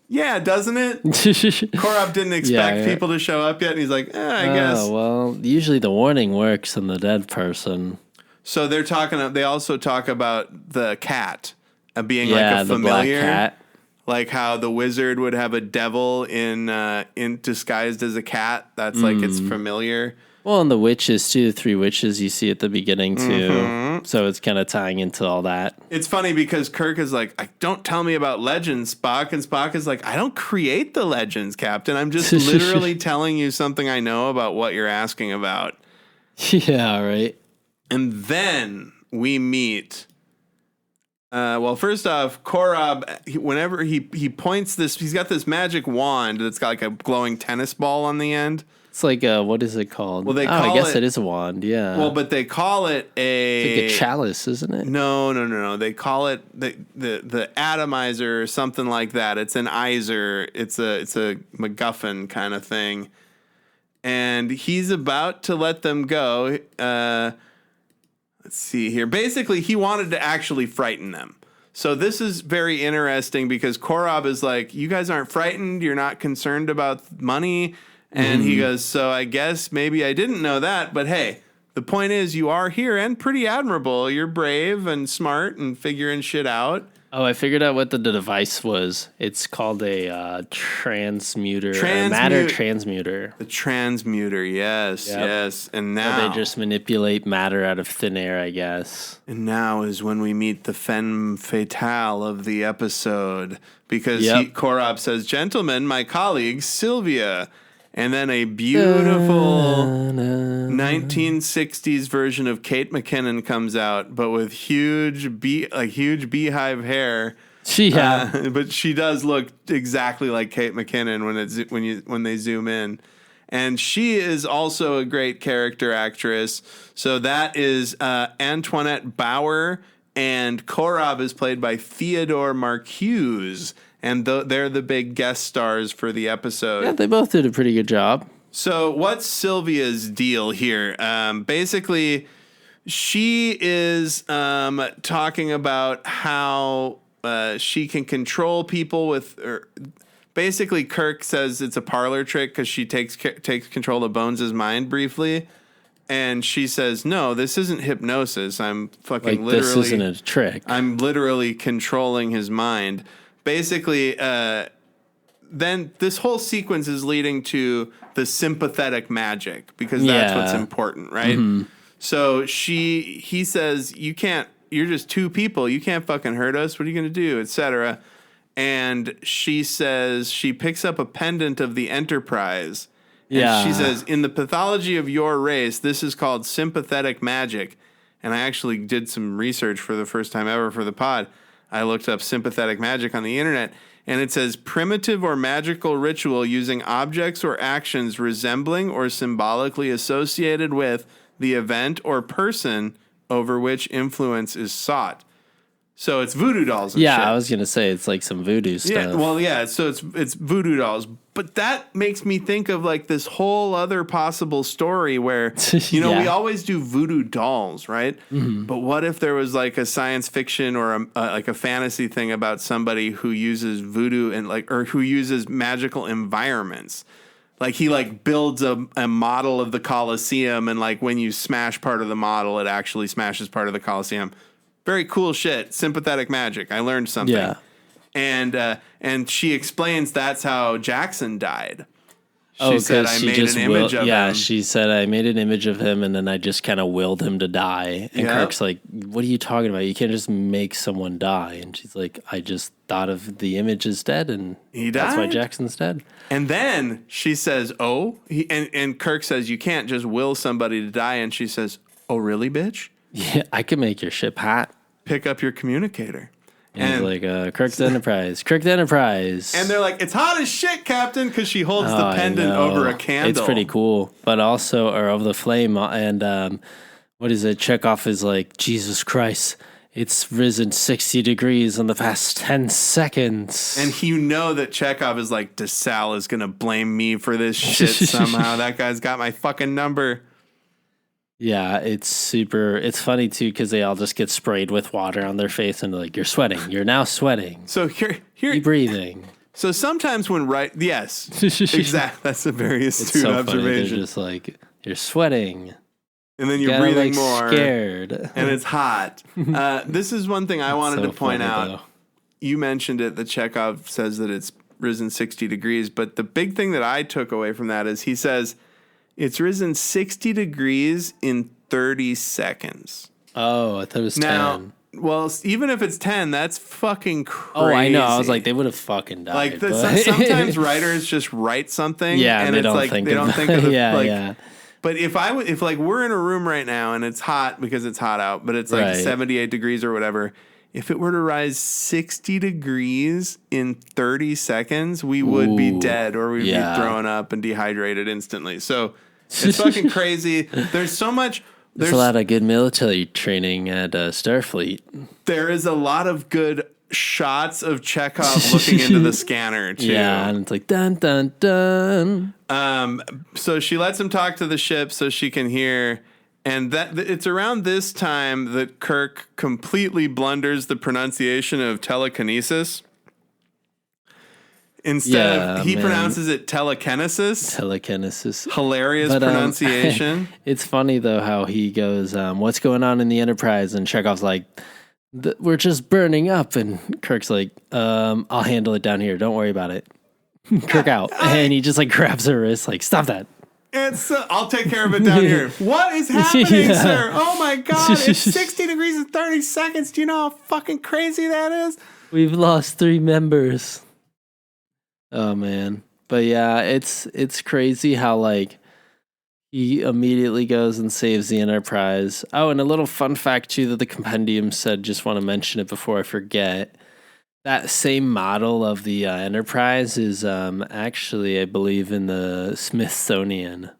[SPEAKER 2] Yeah, doesn't it? Korob didn't expect people to show up yet, and he's like, I guess.
[SPEAKER 1] Oh, well, usually the warning works in the dead person.
[SPEAKER 2] So they also talk about the cat being like a familiar.
[SPEAKER 1] The black cat.
[SPEAKER 2] Like how the wizard would have a devil in disguised as a cat. That's like it's familiar.
[SPEAKER 1] Well, and the witches, too. The three witches you see at the beginning, too. Mm-hmm. So it's kind of tying into all that.
[SPEAKER 2] It's funny because Kirk is like, don't tell me about legends, Spock. And Spock is like, I don't create the legends, Captain. I'm just literally telling you something I know about what you're asking about.
[SPEAKER 1] Yeah, right.
[SPEAKER 2] And then we meet... first off, Korob, whenever he points this... He's got this magic wand that's got like a glowing tennis ball on the end.
[SPEAKER 1] It's like what is it called?
[SPEAKER 2] Well,
[SPEAKER 1] I guess it is a wand. Yeah.
[SPEAKER 2] Well, but they call it
[SPEAKER 1] it's like a chalice, isn't it?
[SPEAKER 2] No. They call it the atomizer or something like that. It's an izer. It's a MacGuffin kind of thing. And he's about to let them go. Let's see here. Basically, he wanted to actually frighten them. So this is very interesting because Korob is like, you guys aren't frightened. You're not concerned about money. And he goes, so I guess maybe I didn't know that, but hey, the point is you are here and pretty admirable. You're brave and smart and figuring shit out.
[SPEAKER 1] Oh, I figured out what the device was. It's called a transmuter, a matter transmuter.
[SPEAKER 2] The transmuter, yes, yes. And now
[SPEAKER 1] they just manipulate matter out of thin air, I guess.
[SPEAKER 2] And now is when we meet the femme fatale of the episode because Korob says, gentlemen, my colleague, Sylvia. And then a beautiful 1960s version of Kate McKinnon comes out, but with huge beehive hair. But she does look exactly like Kate McKinnon when they zoom in. And she is also a great character actress. So that is Antoinette Bauer, and Korob is played by Theodore Marcuse. And they're the big guest stars for the episode.
[SPEAKER 1] Yeah, they both did a pretty good job.
[SPEAKER 2] So what's Sylvia's deal here? Basically, she is talking about how she can control people with... Basically, Kirk says it's a parlor trick because she takes control of Bones' mind briefly. And she says, no, this isn't hypnosis. I'm fucking literally...
[SPEAKER 1] This isn't a trick.
[SPEAKER 2] I'm literally controlling his mind. Basically, then this whole sequence is leading to the sympathetic magic because that's what's important, right? Mm-hmm. So he says, you're just two people. You can't fucking hurt us. What are you going to do? Etc. And she says, she picks up a pendant of the Enterprise. And she says, in the pathology of your race, this is called sympathetic magic. And I actually did some research for the first time ever for the pod. I looked up sympathetic magic on the internet, and it says primitive or magical ritual using objects or actions resembling or symbolically associated with the event or person over which influence is sought. So it's voodoo dolls and shit.
[SPEAKER 1] I was going to say it's like some voodoo stuff.
[SPEAKER 2] So it's voodoo dolls. But that makes me think of like this whole other possible story where, we always do voodoo dolls, right? Mm-hmm. But what if there was like a science fiction or like a fantasy thing about somebody who uses voodoo or who uses magical environments? Like he like builds a model of the Colosseum, and like when you smash part of the model, it actually smashes part of the Colosseum. Very cool shit. Sympathetic magic. I learned something. Yeah. And she explains that's how Jackson died. She said, I made an image of him.
[SPEAKER 1] Yeah, she said, I made an image of him, and then I just kind of willed him to die. And Kirk's like, what are you talking about? You can't just make someone die. And she's like, I just thought of the image is dead, and
[SPEAKER 2] he died.
[SPEAKER 1] That's why Jackson's dead.
[SPEAKER 2] And then she says, and Kirk says, you can't just will somebody to die. And she says, oh, really, bitch?
[SPEAKER 1] Yeah, I can make your ship hot.
[SPEAKER 2] Pick up your communicator.
[SPEAKER 1] And he's like, Kirk's Enterprise. Kirk's Enterprise.
[SPEAKER 2] And they're like, it's hot as shit, Captain, because she holds the pendant over a candle.
[SPEAKER 1] It's pretty cool. But also, or over the flame. And what is it? Chekhov is like, Jesus Christ, it's risen 60 degrees in the past 10 seconds.
[SPEAKER 2] And you know that Chekhov is like, DeSalle is going to blame me for this shit somehow. That guy's got my fucking number.
[SPEAKER 1] Yeah, it's funny too because they all just get sprayed with water on their face and they're like, you're sweating. You're now sweating.
[SPEAKER 2] So here
[SPEAKER 1] keep breathing.
[SPEAKER 2] So sometimes yes, exactly. That's a very astute observation.
[SPEAKER 1] Funny. They're just like, you're sweating.
[SPEAKER 2] And then you're breathing more.
[SPEAKER 1] Scared.
[SPEAKER 2] And it's hot. This is one thing I wanted to point out. Though. You mentioned it, that Chekhov says that it's risen 60 degrees. But the big thing that I took away from that is he says, it's risen 60 degrees in 30 seconds.
[SPEAKER 1] Oh, I thought it was 10.
[SPEAKER 2] Well, even if it's 10, that's fucking crazy.
[SPEAKER 1] Oh, I know. I was like, they would have fucking died.
[SPEAKER 2] Like, sometimes writers just write something, and
[SPEAKER 1] they
[SPEAKER 2] it's
[SPEAKER 1] don't
[SPEAKER 2] like
[SPEAKER 1] think
[SPEAKER 2] they don't think of the
[SPEAKER 1] yeah.
[SPEAKER 2] But if we're in a room right now and it's hot because it's hot out, but it's like 78 degrees or whatever. If it were to rise 60 degrees in 30 seconds, we would be dead, or we'd be thrown up and dehydrated instantly. So it's fucking crazy. There's so much.
[SPEAKER 1] There's a lot of good military training at Starfleet.
[SPEAKER 2] There is a lot of good shots of Chekhov looking into the scanner, too.
[SPEAKER 1] Yeah, and it's like, dun, dun, dun.
[SPEAKER 2] So she lets him talk to the ship so she can hear. And it's around this time that Kirk completely blunders the pronunciation of telekinesis. Instead of, he pronounces it telekinesis.
[SPEAKER 1] Telekinesis.
[SPEAKER 2] Hilarious pronunciation.
[SPEAKER 1] It's funny, though, how he goes, what's going on in the Enterprise? And Chekhov's like, we're just burning up. And Kirk's like, I'll handle it down here. Don't worry about it. Kirk out. And he just like grabs her wrist, like, stop that.
[SPEAKER 2] I'll take care of it down here. What is happening, sir? Oh my God, it's 60 degrees in 30 seconds. Do you know how fucking crazy that is?
[SPEAKER 1] We've lost 3 members. Oh, man. But yeah, it's crazy how like he immediately goes and saves the Enterprise. Oh, and a little fun fact too that the compendium said, just want to mention it before I forget. That same model of the Enterprise is actually, I believe, in the Smithsonian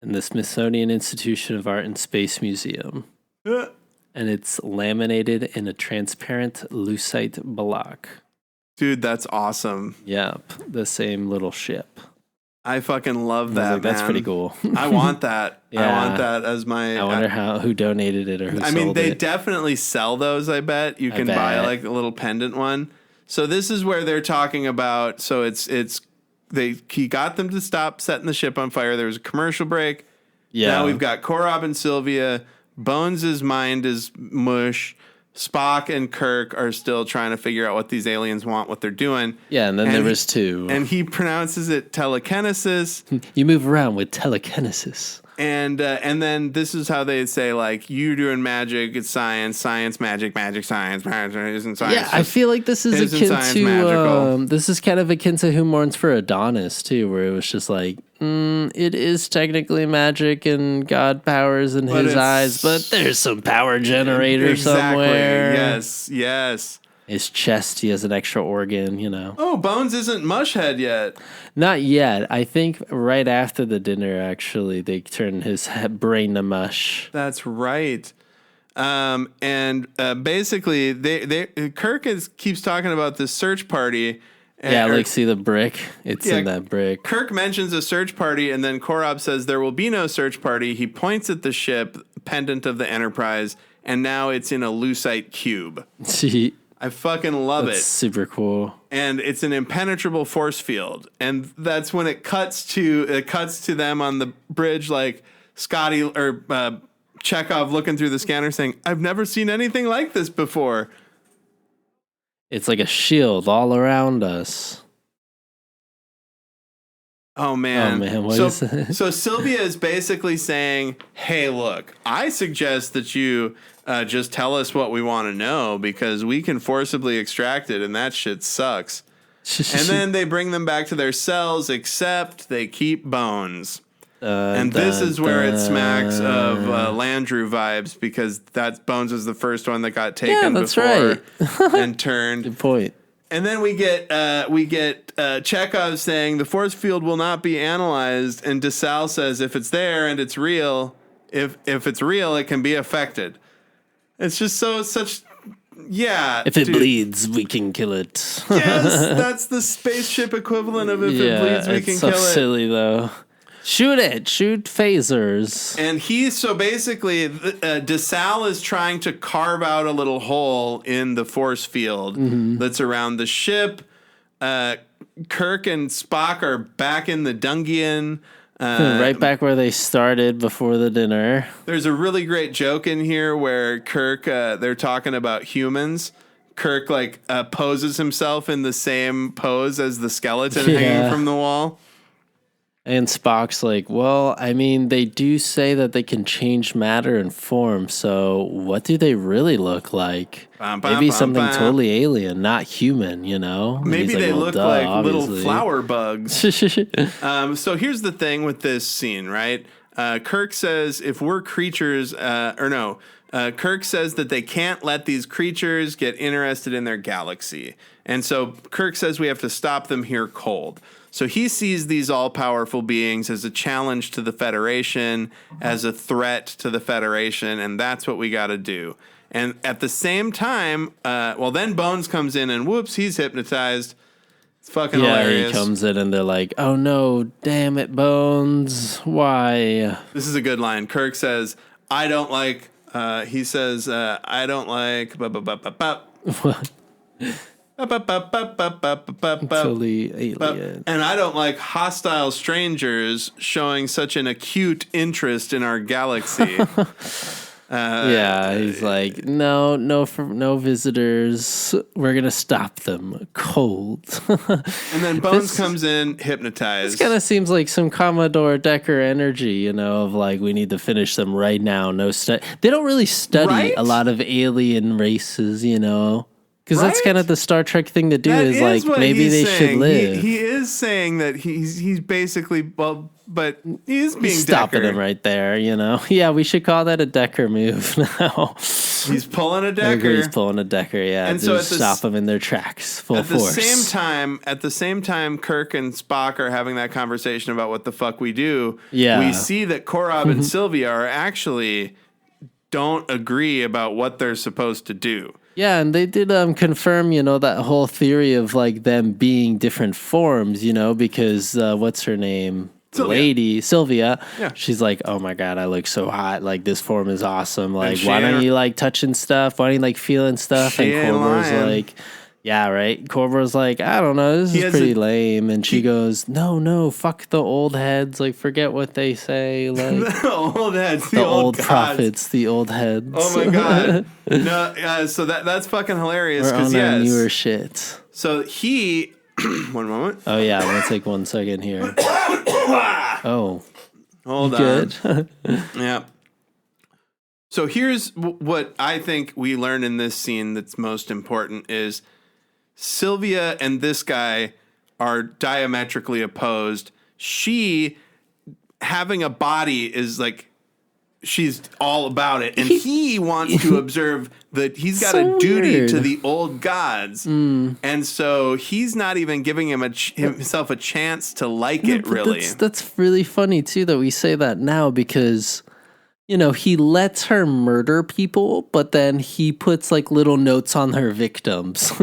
[SPEAKER 1] Institution of Art and Space Museum. And it's laminated in a transparent lucite block.
[SPEAKER 2] Dude, that's awesome.
[SPEAKER 1] Yep, the same little ship.
[SPEAKER 2] I fucking love that.
[SPEAKER 1] That's pretty cool.
[SPEAKER 2] I want that.
[SPEAKER 1] Yeah.
[SPEAKER 2] I want that as my.
[SPEAKER 1] I wonder who donated it or who.
[SPEAKER 2] I mean, they
[SPEAKER 1] it.
[SPEAKER 2] definitely sell those. I bet you can buy like a little pendant one. So this is where they're talking about. So he got them to stop setting the ship on fire. There was a commercial break. Yeah. Now we've got Korob and Sylvia. Bones' mind is mush. Spock and Kirk are still trying to figure out what these aliens want, what they're doing.
[SPEAKER 1] Yeah, and then there was two.
[SPEAKER 2] And he pronounces it telekinesis.
[SPEAKER 1] You move around with telekinesis.
[SPEAKER 2] And then this is how they say, like, you doing magic, it's science, magic, science, isn't science.
[SPEAKER 1] Yeah, I feel like this is akin to this is kind of akin to Who Mourns for Adonis too, where it was just like, it is technically magic and God powers in his eyes, but there's some power generator somewhere.
[SPEAKER 2] Yes.
[SPEAKER 1] His chest, he has an extra organ, you know.
[SPEAKER 2] Oh, Bones isn't Mushhead yet.
[SPEAKER 1] Not yet. I think right after the dinner, actually, they turn his brain to mush.
[SPEAKER 2] That's right. Basically, Kirk keeps talking about this search party.
[SPEAKER 1] Like see the brick? It's in that brick.
[SPEAKER 2] Kirk mentions a search party, and then Korob says there will be no search party. He points at the ship, pendant of the Enterprise, and now it's in a lucite cube. I fucking love it.
[SPEAKER 1] Super cool.
[SPEAKER 2] And it's an impenetrable force field. And that's when it cuts to them on the bridge, like Scotty or Chekhov looking through the scanner saying, I've never seen anything like this before.
[SPEAKER 1] It's like a shield all around us.
[SPEAKER 2] Oh man. So Sylvia is basically saying, hey, look, I suggest that you just tell us what we want to know because we can forcibly extract it and that shit sucks. And then they bring them back to their cells, except they keep Bones. And this is where it smacks of Landru vibes because Bones was the first one that got taken before and turned.
[SPEAKER 1] Good point.
[SPEAKER 2] And then we get Chekhov saying the force field will not be analyzed, and DeSalle says if it's there and it's real, if it's real, it can be affected. It's just if it bleeds, we can kill it.
[SPEAKER 1] Yes,
[SPEAKER 2] that's the spaceship equivalent of if it bleeds, we can kill it.
[SPEAKER 1] It's so silly though. Shoot phasers. And
[SPEAKER 2] basically, DeSalle is trying to carve out a little hole in the force field that's around the ship. Kirk and Spock are back in the Dungian.
[SPEAKER 1] Right back where they started before the dinner.
[SPEAKER 2] There's a really great joke in here where Kirk, they're talking about humans. Kirk, poses himself in the same pose as the skeleton hanging from the wall.
[SPEAKER 1] And Spock's like, well, I mean, they do say that they can change matter and form, so what do they really look like? Maybe something totally alien, not human, you know?
[SPEAKER 2] Maybe they look like obviously little flower bugs. So here's the thing with this scene, right? Kirk says if we're creatures, Kirk says that they can't let these creatures get interested in their galaxy. And so Kirk says we have to stop them here cold. So he sees these all-powerful beings as a challenge to the Federation, as a threat to the Federation, and that's what we got to do. And at the same time, then Bones comes in and whoops, he's hypnotized. It's fucking hilarious.
[SPEAKER 1] He comes in and they're like, oh no, damn it, Bones, why?
[SPEAKER 2] This is a good line. Kirk says, I don't like, I don't like,
[SPEAKER 1] What? Totally alien.
[SPEAKER 2] And I don't like hostile strangers showing such an acute interest in our galaxy.
[SPEAKER 1] He's like, no visitors. We're gonna stop them cold.
[SPEAKER 2] And then Bones comes in, hypnotized.
[SPEAKER 1] This kind of seems like some Commodore Decker energy, you know, of like we need to finish them right now. They don't really study a lot of alien races, you know. Because that's kind of the Star Trek thing to do.
[SPEAKER 2] That
[SPEAKER 1] is like maybe they should live.
[SPEAKER 2] He is saying that he's basically but he's being
[SPEAKER 1] stopping
[SPEAKER 2] Decker.
[SPEAKER 1] him right there. Yeah, we should call that a Decker move now.
[SPEAKER 2] He's pulling a Decker.
[SPEAKER 1] He's pulling a Decker. Yeah, and so stop them in their tracks, full force.
[SPEAKER 2] At the same time, Kirk and Spock are having that conversation about what the fuck we do.
[SPEAKER 1] Yeah,
[SPEAKER 2] we see that Korob and Sylvia are actually don't agree about what they're supposed to do.
[SPEAKER 1] Yeah, and they did confirm, that whole theory of like them being different forms, because what's her name? Sylvia. Yeah. She's like, oh my God, I look so hot. Like this form is awesome. Like, why don't you like touching stuff? Why don't you like feeling stuff? And Corver's like, yeah, right. Corver's like, I don't know, this is pretty lame. And she goes, no, fuck the old heads. Like, forget what they say. Like
[SPEAKER 2] the old heads,
[SPEAKER 1] the old prophets, the old heads.
[SPEAKER 2] Oh my God. No, so that's fucking hilarious.
[SPEAKER 1] We're on our newer shit.
[SPEAKER 2] So he, one moment.
[SPEAKER 1] Oh yeah, I'm gonna take 1 second here. Oh,
[SPEAKER 2] hold
[SPEAKER 1] good.
[SPEAKER 2] on. Yeah. So here's what I think we learn in this scene that's most important is Sylvia and this guy are diametrically opposed. She having a body is like she's all about it, and he wants to observe that he's got a duty to the old gods, and so he's not even giving himself a chance to like it. Really,
[SPEAKER 1] that's really funny too that we say that now because. He lets her murder people, but then he puts like little notes on her victims.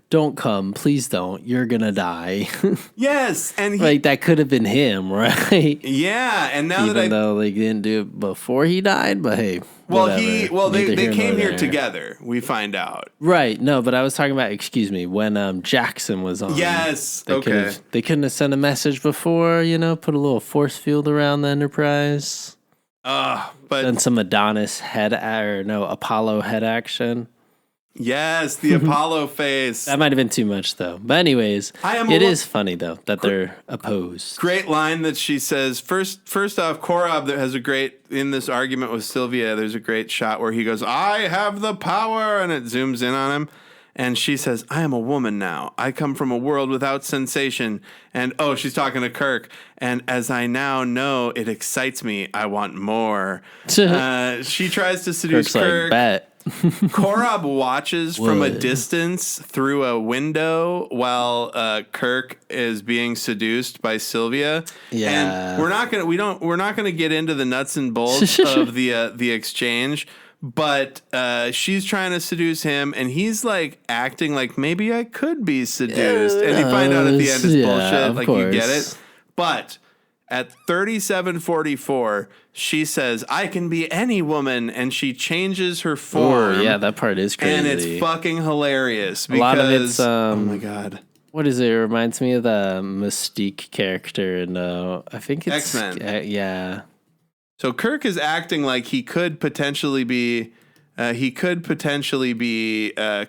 [SPEAKER 1] Don't come, please don't. You're gonna die.
[SPEAKER 2] Yes, and
[SPEAKER 1] like that could have been him, right?
[SPEAKER 2] Yeah, and now
[SPEAKER 1] even though they didn't do it before he died, but hey.
[SPEAKER 2] They came here together. We find out.
[SPEAKER 1] Right. No, but I was talking about. Excuse me. When Jackson was on.
[SPEAKER 2] Yes.
[SPEAKER 1] They couldn't have sent a message before. Put a little force field around the Enterprise.
[SPEAKER 2] But
[SPEAKER 1] and some Apollo head action.
[SPEAKER 2] Yes, the Apollo face.
[SPEAKER 1] That might have been too much though. But anyways, it is funny though that they're opposed.
[SPEAKER 2] Great line that she says. First off, Korob has in this argument with Sylvia, there's a great shot where he goes, "I have the power," and it zooms in on him. And she says, "I am a woman now. I come from a world without sensation." And, she's talking to Kirk. "And as I now know, it excites me. I want more." She tries to seduce Kirk.
[SPEAKER 1] Like, bet.
[SPEAKER 2] Korob watches from a distance through a window while Kirk is being seduced by Sylvia.
[SPEAKER 1] Yeah.
[SPEAKER 2] And we're not gonna get into the nuts and bolts of the exchange. But she's trying to seduce him, and he's like acting like maybe I could be seduced. And you find out at the end it's bullshit. Like, you get it. But at 37:44, she says, "I can be any woman," and she changes her form.
[SPEAKER 1] Oh, yeah, that part is crazy.
[SPEAKER 2] And it's fucking hilarious.
[SPEAKER 1] A lot of it's
[SPEAKER 2] oh my God.
[SPEAKER 1] What is it? It reminds me of the Mystique character in I think it's
[SPEAKER 2] X-Men.
[SPEAKER 1] Yeah.
[SPEAKER 2] So Kirk is acting like he could potentially be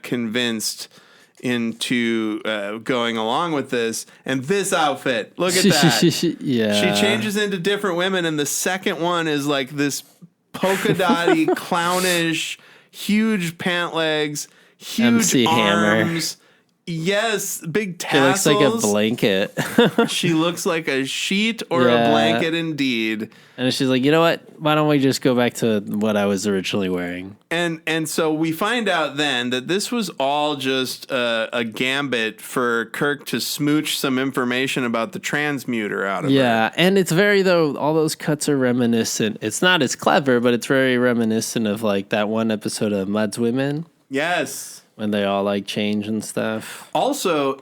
[SPEAKER 2] convinced into going along with this. And this outfit, look at that.
[SPEAKER 1] Yeah.
[SPEAKER 2] She changes into different women, and the second one is like this polka dotty, clownish, huge pant legs, huge
[SPEAKER 1] MC
[SPEAKER 2] arms. Hammer. Yes, big tassels.
[SPEAKER 1] She looks like a blanket.
[SPEAKER 2] She looks like a sheet or a blanket indeed.
[SPEAKER 1] And she's like, you know what? Why don't we just go back to what I was originally wearing?
[SPEAKER 2] And so we find out then that this was all just a gambit for Kirk to smooch some information about the transmuter out of her.
[SPEAKER 1] Yeah, and it's all those cuts are reminiscent. It's not as clever, but it's very reminiscent of like that one episode of Mud's Women.
[SPEAKER 2] Yes.
[SPEAKER 1] When they all like change and stuff.
[SPEAKER 2] Also,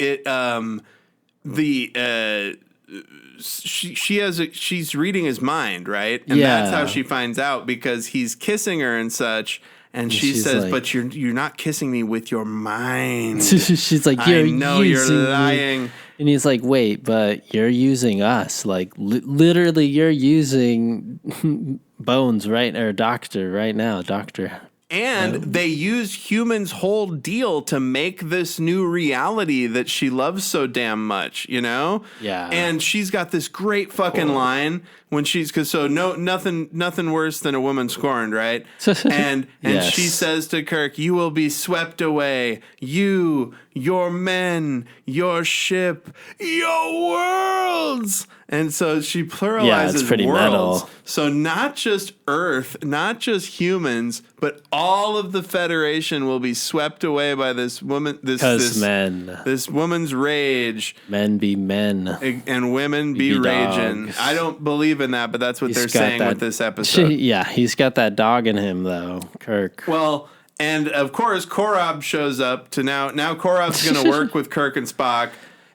[SPEAKER 2] she's reading his mind, right? And that's how she finds out because he's kissing her and such. And she says, like, "But you're not kissing me with your mind."
[SPEAKER 1] She's like,
[SPEAKER 2] "I know you're lying."
[SPEAKER 1] And he's like, "Wait, but you're using us. Like literally, you're using Bones, right? Or Doctor right now, Doctor."
[SPEAKER 2] And they use humans' whole deal to make this new reality that she loves so damn much, you know?
[SPEAKER 1] Yeah.
[SPEAKER 2] And she's got this great fucking line when she's nothing worse than a woman scorned, right? And
[SPEAKER 1] Yes.
[SPEAKER 2] she says to Kirk, "You will be swept away. You, your men, your ship, your worlds." And so she pluralizes
[SPEAKER 1] it's pretty
[SPEAKER 2] worlds.
[SPEAKER 1] metal.
[SPEAKER 2] So not just Earth, not just humans, but all of the Federation will be swept away by this woman. This woman's rage.
[SPEAKER 1] Men be men.
[SPEAKER 2] And women be raging.
[SPEAKER 1] Dogs.
[SPEAKER 2] I don't believe in that, but that's what they're saying with this episode.
[SPEAKER 1] He's got that dog in him, though, Kirk.
[SPEAKER 2] Well, and of course, Korob shows up to now Korob's going to work with Kirk and Spock.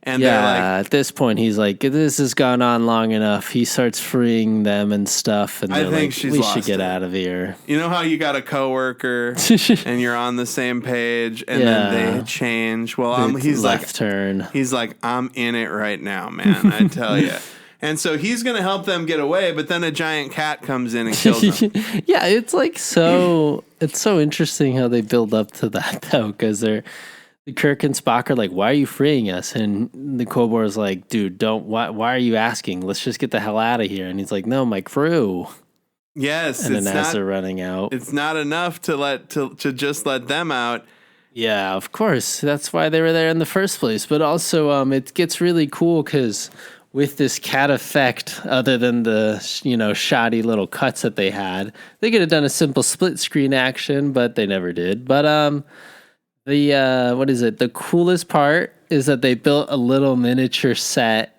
[SPEAKER 2] And they're like,
[SPEAKER 1] at this point, he's like, this has gone on long enough. He starts freeing them and stuff. And
[SPEAKER 2] I think
[SPEAKER 1] we should get out of here.
[SPEAKER 2] You know how you got a coworker and you're on the same page and then they change? Well, he's like, I'm in it right now, man. I tell you. And so he's going to help them get away, but then a giant cat comes in and kills them.
[SPEAKER 1] Yeah, it's like it's so interesting how they build up to that, though, because Kirk and Spock are like, "Why are you freeing us?" And the Kobor is like, "Dude, why are you asking? Let's just get the hell out of here." And he's like, "No, my crew."
[SPEAKER 2] Yes,
[SPEAKER 1] and then as they're running out,
[SPEAKER 2] it's not enough to just let them out.
[SPEAKER 1] Yeah, of course. That's why they were there in the first place. But also, it gets really cool because with this cat effect, other than the shoddy little cuts that they had, they could have done a simple split screen action, but they never did. But the coolest part is that they built a little miniature set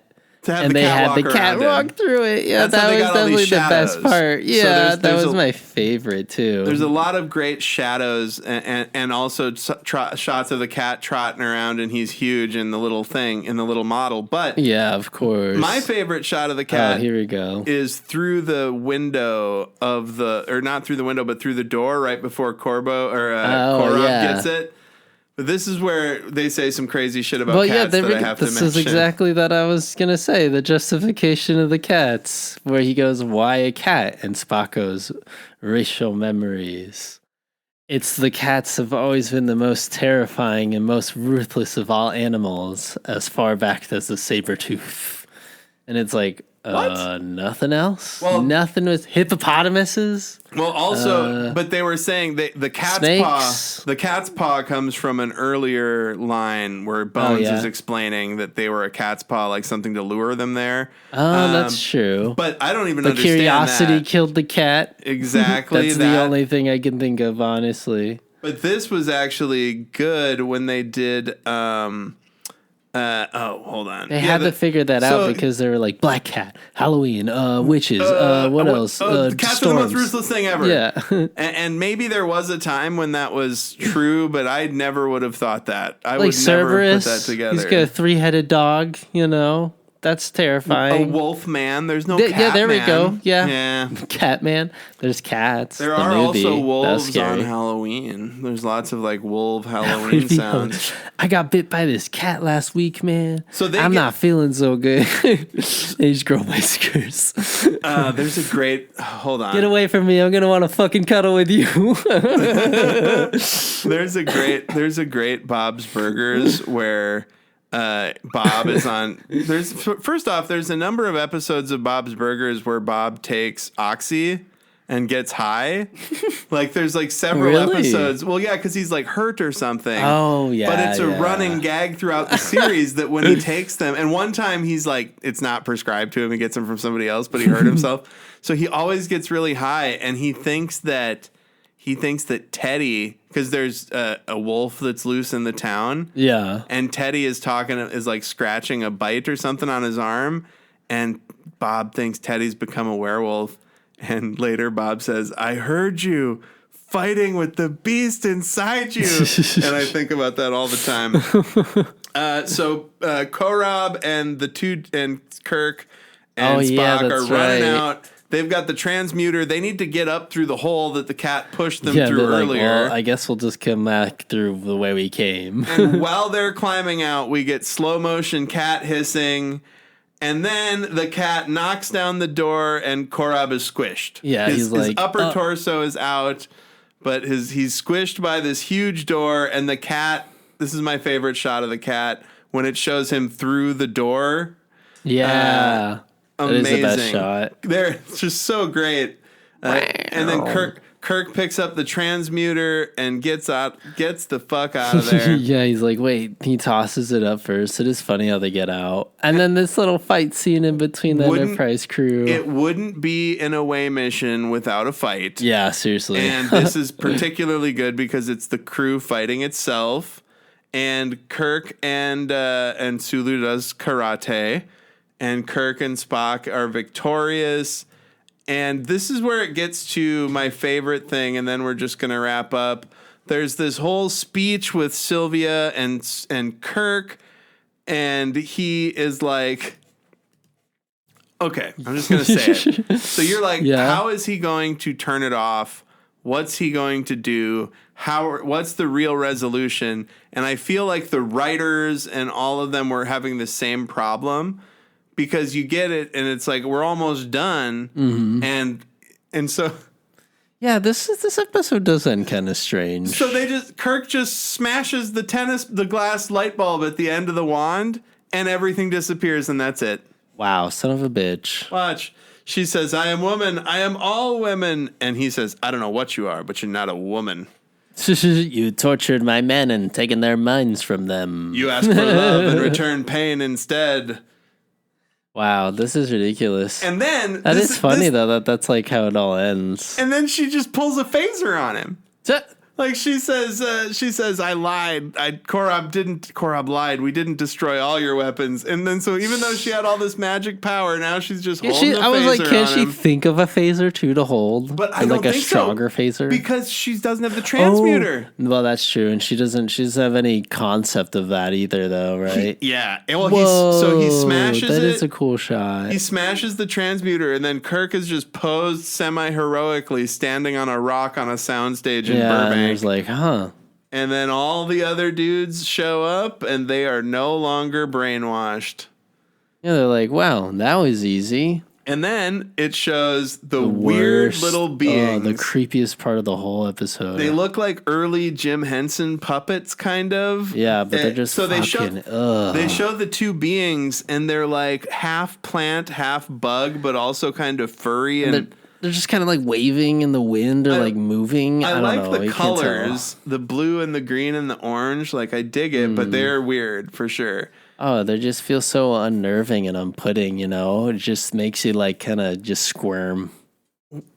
[SPEAKER 1] and they had the cat walk through it. Yeah, that was definitely the best part. Yeah, that was my favorite too.
[SPEAKER 2] There's a lot of great shadows and also shots of the cat trotting around, and he's huge in the little thing, in the little model. But
[SPEAKER 1] yeah, of course.
[SPEAKER 2] My favorite shot of the cat
[SPEAKER 1] here we go.
[SPEAKER 2] is through the window or not through the window, but through the door right before Korob gets it. But this is where they say some crazy shit about cats that I have to mention.
[SPEAKER 1] This is exactly that I was going to say, the justification of the cats, where he goes, "Why a cat?" And Spock goes, "Racial memories. It's the cats have always been the most terrifying and most ruthless of all animals, as far back as the saber-tooth." And it's like, nothing else? Well, nothing with hippopotamuses?
[SPEAKER 2] Well, also, but they were saying the cat's paw comes from an earlier line where Bones is explaining that they were a cat's paw, like something to lure them there.
[SPEAKER 1] Oh, that's true.
[SPEAKER 2] But I don't even
[SPEAKER 1] the
[SPEAKER 2] understand
[SPEAKER 1] curiosity killed the cat.
[SPEAKER 2] Exactly.
[SPEAKER 1] That's the only thing I can think of, honestly.
[SPEAKER 2] But this was actually good when they did... hold on.
[SPEAKER 1] They had to figure that out because they were like Black Cat, Halloween, witches, what else?
[SPEAKER 2] Cats are the most ruthless thing ever.
[SPEAKER 1] Yeah.
[SPEAKER 2] and maybe there was a time when that was true, but I never would have thought that. I
[SPEAKER 1] like
[SPEAKER 2] would never
[SPEAKER 1] Cerberus,
[SPEAKER 2] put that together.
[SPEAKER 1] He's got a 3-headed dog, That's terrifying.
[SPEAKER 2] A wolf man. There's no cat
[SPEAKER 1] yeah, there
[SPEAKER 2] man.
[SPEAKER 1] We go. Yeah.
[SPEAKER 2] Yeah.
[SPEAKER 1] Cat man. There's cats.
[SPEAKER 2] There are also wolves on Halloween. There's lots of like wolf Halloween sounds.
[SPEAKER 1] I got bit by this cat last week, man. So I'm not feeling so good. They just grow my skirts.
[SPEAKER 2] There's a great hold on.
[SPEAKER 1] Get away from me. I'm gonna want to fucking cuddle with you.
[SPEAKER 2] There's a great Bob's Burgers where Bob is on. First off, there's a number of episodes of Bob's Burgers where Bob takes Oxy and gets high. Like there's like several episodes. Well, yeah, because he's like hurt or something.
[SPEAKER 1] Oh yeah.
[SPEAKER 2] But it's a running gag throughout the series that when he takes them, and one time he's like, it's not prescribed to him. He gets them from somebody else, but he hurt himself. So he always gets really high, and he thinks that Teddy, because there's a wolf that's loose in the town.
[SPEAKER 1] Yeah.
[SPEAKER 2] And Teddy is like scratching a bite or something on his arm. And Bob thinks Teddy's become a werewolf. And later Bob says, "I heard you fighting with the beast inside you." And I think about that all the time. So Korob and Kirk and Spock are running out. They've got the transmuter. They need to get up through the hole that the cat pushed them through earlier.
[SPEAKER 1] Well, I guess we'll just come back through the way we came.
[SPEAKER 2] And while they're climbing out, we get slow motion cat hissing. And then the cat knocks down the door and Korob is squished.
[SPEAKER 1] Yeah,
[SPEAKER 2] his upper torso is out, but he's squished by this huge door. And the cat, this is my favorite shot of the cat, when it shows him through the door.
[SPEAKER 1] Yeah.
[SPEAKER 2] amazing.
[SPEAKER 1] That is the best shot.
[SPEAKER 2] They're just so great. And then Kirk picks up the transmuter and gets the fuck out of there.
[SPEAKER 1] Yeah, he's like, wait, he tosses it up first. It is funny how they get out. And then this little fight scene in between the Enterprise crew.
[SPEAKER 2] It wouldn't be an away mission without a fight.
[SPEAKER 1] Yeah, seriously.
[SPEAKER 2] And this is particularly good because it's the crew fighting itself. And Kirk and Sulu does karate. And Kirk and Spock are victorious. And this is where it gets to my favorite thing, and then we're just going to wrap up. There's this whole speech with Sylvia and Kirk, and he is like, okay, I'm just going to say it. So you're like, How is he going to turn it off? What's he going to do? What's the real resolution? And I feel like the writers and all of them were having the same problem. Because you get it, and it's like we're almost done, and so
[SPEAKER 1] yeah, this episode does end kind of strange.
[SPEAKER 2] So Kirk just smashes the glass light bulb at the end of the wand, and everything disappears, and that's it.
[SPEAKER 1] Wow, son of a bitch!
[SPEAKER 2] Watch. She says, "I am woman. I am all women," and he says, "I don't know what you are, but you're not a woman."
[SPEAKER 1] You tortured my men and taken their minds from them.
[SPEAKER 2] You asked for love and returned pain instead.
[SPEAKER 1] Wow, this is ridiculous.
[SPEAKER 2] And then
[SPEAKER 1] that is funny though. That's like how it all ends.
[SPEAKER 2] And then she just pulls a phaser on him. Like she says, I lied. Korob lied. We didn't destroy all your weapons. And then so even though she had all this magic power, now she's just holding a phaser. I was like,
[SPEAKER 1] can't she think of a phaser too to hold?
[SPEAKER 2] But I don't think
[SPEAKER 1] a stronger phaser
[SPEAKER 2] because she doesn't have the transmuter.
[SPEAKER 1] Well, that's true, and she doesn't have any concept of that either, though, right?
[SPEAKER 2] Well, he smashes it.
[SPEAKER 1] That is a cool shot.
[SPEAKER 2] He smashes the transmuter, and then Kirk is just posed semi-heroically standing on a rock on a soundstage in Burbank.
[SPEAKER 1] There's like, huh.
[SPEAKER 2] And then all the other dudes show up, and they are no longer brainwashed.
[SPEAKER 1] Yeah, they're like, wow, that was easy.
[SPEAKER 2] And then it shows the weird little beings.
[SPEAKER 1] The creepiest part of the whole episode.
[SPEAKER 2] They look like early Jim Henson puppets, kind of.
[SPEAKER 1] Yeah, but they're just
[SPEAKER 2] they show the two beings, and they're like half plant, half bug, but also kind of furry and
[SPEAKER 1] they're just kind of like waving in the wind or like moving. I don't
[SPEAKER 2] like
[SPEAKER 1] know.
[SPEAKER 2] The colors, the blue and the green and the orange. Like I dig it, but they're weird for sure.
[SPEAKER 1] Oh, they just feel so unnerving and unputting, you know? It just makes you like kind of just squirm.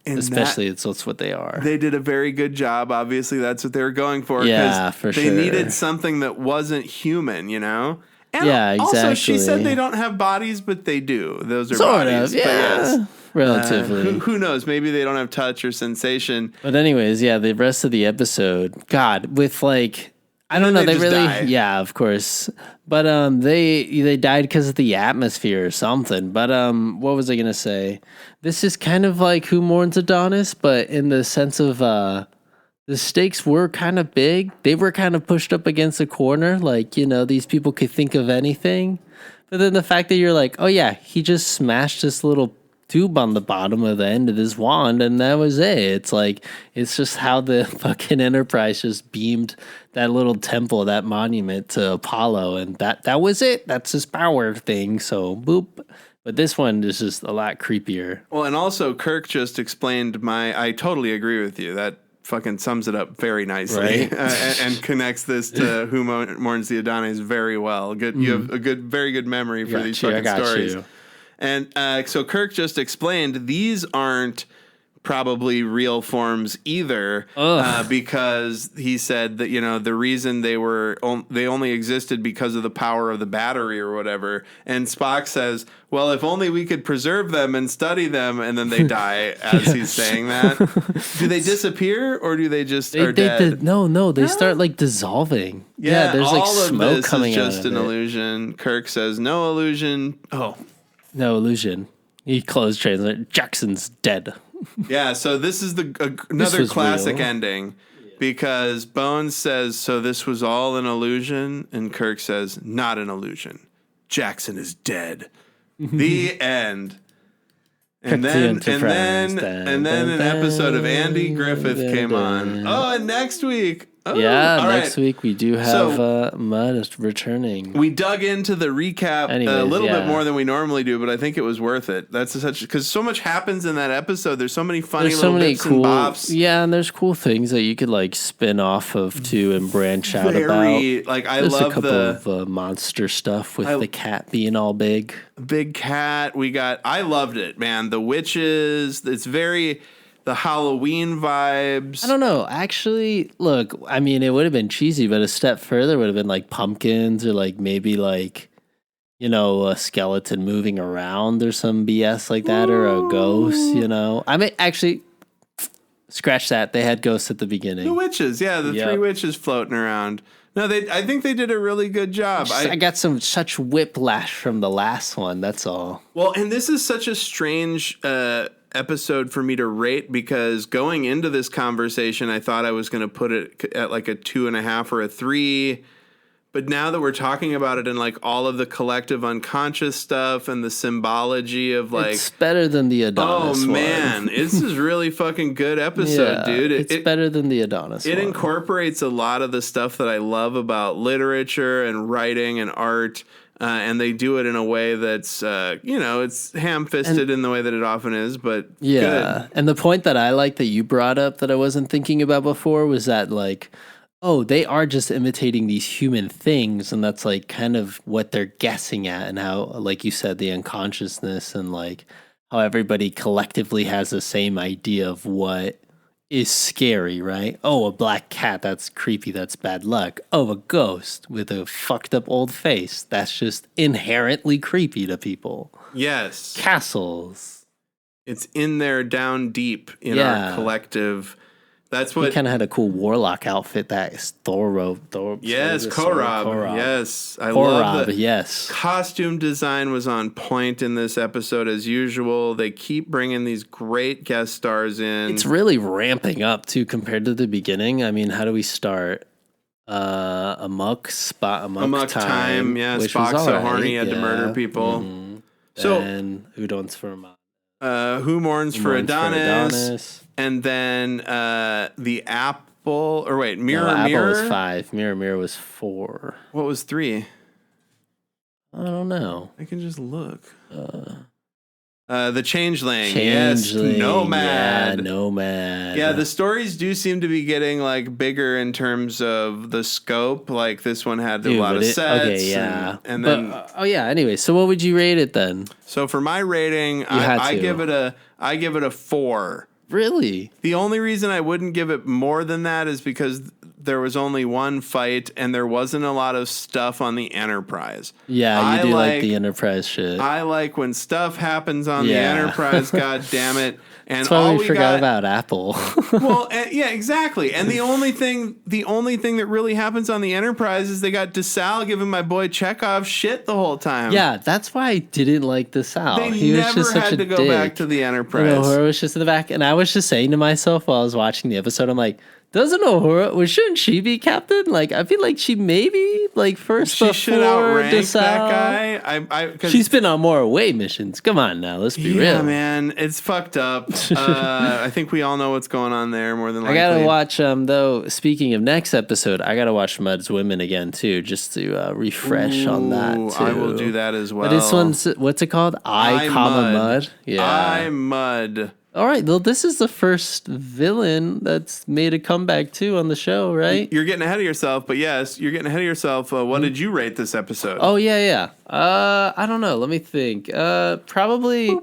[SPEAKER 1] And especially that's what they are.
[SPEAKER 2] They did a very good job. Obviously, that's what they were going for.
[SPEAKER 1] Yeah, for sure.
[SPEAKER 2] They needed something that wasn't human, you know? And
[SPEAKER 1] yeah, exactly.
[SPEAKER 2] Also, she said they don't have bodies, but they do. Those are
[SPEAKER 1] sort
[SPEAKER 2] bodies.
[SPEAKER 1] Of, yeah. Yes. Relatively.
[SPEAKER 2] Who knows? Maybe they don't have touch or sensation.
[SPEAKER 1] But anyways, yeah, the rest of the episode, God, with like, I don't know, they really, die. Yeah, of course. But they died because of the atmosphere or something. But what was I gonna say? This is kind of like Who Mourns Adonis, but in the sense of the stakes were kind of big. They were kind of pushed up against a corner. Like, you know, these people could think of anything. But then the fact that you're like, oh yeah, he just smashed this little tube on the bottom of the end of this wand, and that was it. It's like, it's just how the fucking Enterprise just beamed that little temple, that monument to Apollo, and that was it. That's his power thing. So boop. But this one is just a lot creepier.
[SPEAKER 2] Well, and also Kirk just explained I totally agree with you. That fucking sums it up very nicely, right? And connects this to Who Mourns the Adonis very well. Good, you have a very good memory for these fucking stories. And so Kirk just explained these aren't probably real forms either, because he said that, you know, the reason they only existed because of the power of the battery or whatever. And Spock says, well, if only we could preserve them and study them, and then they die as he's saying that. Do they disappear or do they just are dead?
[SPEAKER 1] No, they start like dissolving. Yeah, there's like smoke coming out of it. All of this is just
[SPEAKER 2] an illusion. Kirk says, no illusion. Oh.
[SPEAKER 1] No illusion. He closed translate. Jackson's dead.
[SPEAKER 2] Yeah, so this is another classic ending, because Bones says, so this was all an illusion, and Kirk says, not an illusion. Jackson is dead. The end. And then an episode of Andy Griffith came on. Oh, and next week Oh,
[SPEAKER 1] next week we do have Mud returning.
[SPEAKER 2] We dug into the recap a little bit more than we normally do, but I think it was worth it. That's because so much happens in that episode. There's so many funny little bits and bops.
[SPEAKER 1] Yeah, and there's cool things that you could like spin off of too and branch out about.
[SPEAKER 2] Like
[SPEAKER 1] there's a couple of monster stuff with the cat being all big.
[SPEAKER 2] Big cat. I loved it, man. The witches. It's very. The Halloween vibes.
[SPEAKER 1] I don't know. Actually, look, I mean, it would have been cheesy, but a step further would have been like pumpkins or like maybe like, a skeleton moving around or some BS like that or a ghost, I mean, actually, scratch that. They had ghosts at the beginning.
[SPEAKER 2] The witches, yeah, the three witches floating around. No, I think they did a really good job.
[SPEAKER 1] I got such whiplash from the last one, that's all.
[SPEAKER 2] Well, and this is such a strange episode for me to rate because going into this conversation, I thought I was going to put it at like a 2.5 or a 3. But now that we're talking about it and like all of the collective unconscious stuff and the symbology of like,
[SPEAKER 1] it's better than the Adonis.
[SPEAKER 2] Oh man, this is really fucking good episode, dude.
[SPEAKER 1] It's better than the Adonis.
[SPEAKER 2] It incorporates a lot of the stuff that I love about literature and writing and art. And they do it in a way that's, it's ham-fisted in the way that it often is, but good.
[SPEAKER 1] And the point that I like that you brought up that I wasn't thinking about before was that, like, they are just imitating these human things, and that's, like, kind of what they're guessing at, and how, like you said, the unconsciousness and, like, how everybody collectively has the same idea of what is scary, right? Oh, a black cat, that's creepy, that's bad luck. Oh, a ghost with a fucked up old face, that's just inherently creepy to people.
[SPEAKER 2] Yes.
[SPEAKER 1] Castles.
[SPEAKER 2] It's in there down deep in our collective. That's what...
[SPEAKER 1] He kind of had a cool warlock outfit, that Thor.
[SPEAKER 2] Yes, Korob. Yes. I love that. Costume design was on point in this episode as usual. They keep bringing these great guest stars in.
[SPEAKER 1] It's really ramping up, too, compared to the beginning. I mean, how do we start? Amok time.
[SPEAKER 2] Yeah, Spock's so horny he had to murder people.
[SPEAKER 1] Mm-hmm. So, and Udon's for
[SPEAKER 2] Who Mourns for Adonis. And then the apple, or wait, Mirror.
[SPEAKER 1] Apple was 5. Mirror was 4.
[SPEAKER 2] What was 3?
[SPEAKER 1] I don't know.
[SPEAKER 2] I can just look. The Changeling. Yes, Nomad.
[SPEAKER 1] Yeah, Nomad.
[SPEAKER 2] Yeah, the stories do seem to be getting like bigger in terms of the scope. Like this one had a lot of sets.
[SPEAKER 1] Okay, yeah.
[SPEAKER 2] And then
[SPEAKER 1] anyway, so what would you rate it then?
[SPEAKER 2] So for my rating, I give it a 4.
[SPEAKER 1] Really?
[SPEAKER 2] The only reason I wouldn't give it more than that is because there was only one fight and there wasn't a lot of stuff on the Enterprise.
[SPEAKER 1] Yeah, you do like the Enterprise shit.
[SPEAKER 2] I like when stuff happens on the Enterprise, god damn it. And
[SPEAKER 1] that's why we forgot about Apple.
[SPEAKER 2] Well, yeah, exactly. And the only thing that really happens on the Enterprise is they got DeSalle giving my boy Chekhov shit the whole time.
[SPEAKER 1] Yeah, that's why I didn't like DeSalle.
[SPEAKER 2] He never was just had to go back to the Enterprise.
[SPEAKER 1] Uhura was just in the back, and I was just saying to myself while I was watching the episode, I'm like, doesn't Uhura, shouldn't she be captain? Like, I feel like she maybe, like, first she should outrank DeSalle.
[SPEAKER 2] That guy.
[SPEAKER 1] She's been on more away missions. Come on now, let's be real.
[SPEAKER 2] Yeah, man, it's fucked up. I think we all know what's going on there more than likely.
[SPEAKER 1] I gotta watch, though, speaking of next episode, I gotta watch Mud's Women again, too, just to refresh on that, too.
[SPEAKER 2] I will do that as well.
[SPEAKER 1] But this one's, what's it called? I, Mud?
[SPEAKER 2] Yeah. I, Mud.
[SPEAKER 1] All right, well, this is the first villain that's made a comeback, too, on the show, right?
[SPEAKER 2] You're getting ahead of yourself, but yes, you're getting ahead of yourself. What did you rate this episode?
[SPEAKER 1] Oh, yeah. I don't know. Let me think. Probably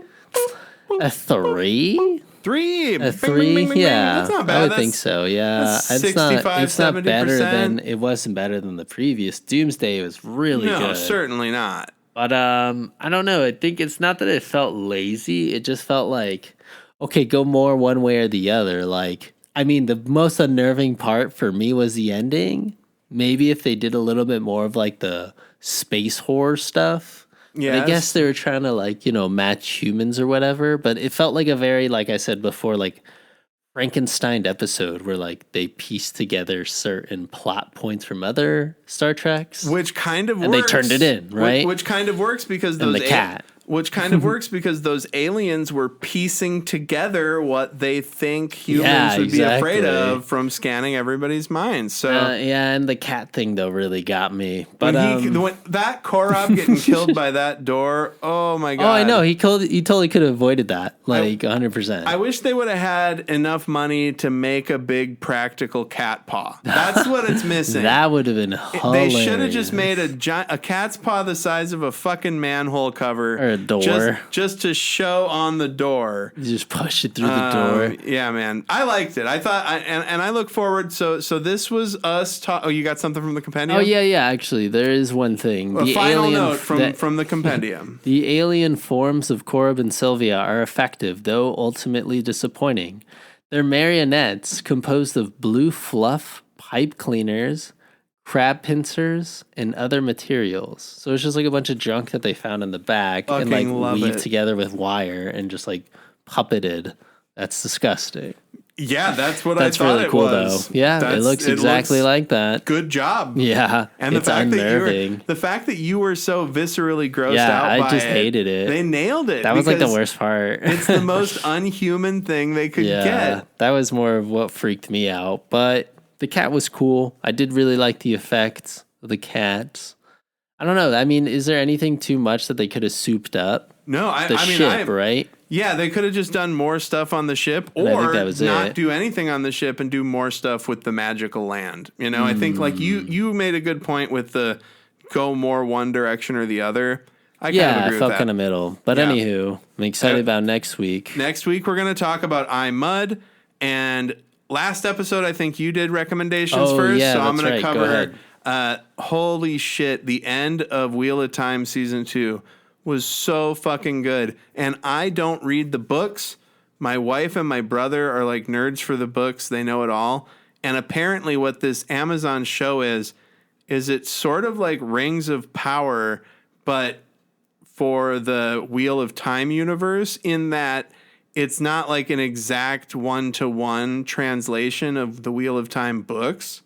[SPEAKER 1] a 3?
[SPEAKER 2] 3?
[SPEAKER 1] A 3? Yeah.
[SPEAKER 2] That's not bad.
[SPEAKER 1] I would think so, yeah. It's not better than, it wasn't better than the previous. Doomsday was really good.
[SPEAKER 2] No, certainly not.
[SPEAKER 1] But I don't know. I think it's not that it felt lazy. It just felt like, okay, go more one way or the other. Like, I mean, the most unnerving part for me was the ending. Maybe if they did a little bit more of like the space horror stuff. Yeah, I guess they were trying to like, match humans or whatever. But it felt like a very, like I said before, like Frankenstein episode where like they pieced together certain plot points from other Star Treks.
[SPEAKER 2] Which kind of works.
[SPEAKER 1] And they turned it in, right?
[SPEAKER 2] Which kind of works because those
[SPEAKER 1] and the cat.
[SPEAKER 2] which kind of works because those aliens were piecing together what they think humans would be afraid of from scanning everybody's minds. So
[SPEAKER 1] and the cat thing though really got me. But
[SPEAKER 2] when that Korob getting killed by that door, oh my god!
[SPEAKER 1] Oh, I know he totally could have avoided that, like 100%.
[SPEAKER 2] I wish they would have had enough money to make a big practical cat paw. That's what it's missing.
[SPEAKER 1] That would have been hilarious.
[SPEAKER 2] They should have just made a cat's paw the size of a fucking manhole cover.
[SPEAKER 1] Or a door.
[SPEAKER 2] Just to show on the door.
[SPEAKER 1] You just push it through the door.
[SPEAKER 2] Yeah, man. I liked it. I thought, and I look forward. So this was us. Oh, you got something from the compendium?
[SPEAKER 1] Oh, yeah. Actually, there is one thing.
[SPEAKER 2] A final note from the compendium.
[SPEAKER 1] The alien forms of Korob and Sylvia are effective, though ultimately disappointing. They're marionettes composed of blue fluff, pipe cleaners, crab pincers, and other materials. So it's just like a bunch of junk that they found in the back and like weaved together with wire and just like puppeted. That's disgusting.
[SPEAKER 2] Yeah, that's what I thought really it
[SPEAKER 1] cool,
[SPEAKER 2] was.
[SPEAKER 1] Though. Yeah, it looks exactly like that.
[SPEAKER 2] Good job.
[SPEAKER 1] Yeah,
[SPEAKER 2] and the fact that you were so viscerally grossed out by it.
[SPEAKER 1] I just hated it.
[SPEAKER 2] They nailed it.
[SPEAKER 1] That was like the worst part.
[SPEAKER 2] It's the most unhuman thing they could get.
[SPEAKER 1] That was more of what freaked me out. But the cat was cool. I did really like the effects of the cat. I don't know. I mean, is there anything too much that they could have souped up?
[SPEAKER 2] No,
[SPEAKER 1] right?
[SPEAKER 2] Yeah, they could have just done more stuff on the ship, or not do anything on the ship and do more stuff with the magical land. You know, I think like you made a good point with the go more one direction or the other. I
[SPEAKER 1] felt kind of middle. But anywho, I'm excited about next week.
[SPEAKER 2] Next week, we're going to talk about I Mud. And last episode, I think you did recommendations first.
[SPEAKER 1] Yeah,
[SPEAKER 2] so I'm going to
[SPEAKER 1] cover.
[SPEAKER 2] Holy shit, the end of Wheel of Time Season 2 was so fucking good. And I don't read the books. My wife and my brother are like nerds for the books. They know it all. And apparently what this Amazon show is it's sort of like Rings of Power, but for the Wheel of Time universe, in that it's not like an exact one-to-one translation of the Wheel of Time books.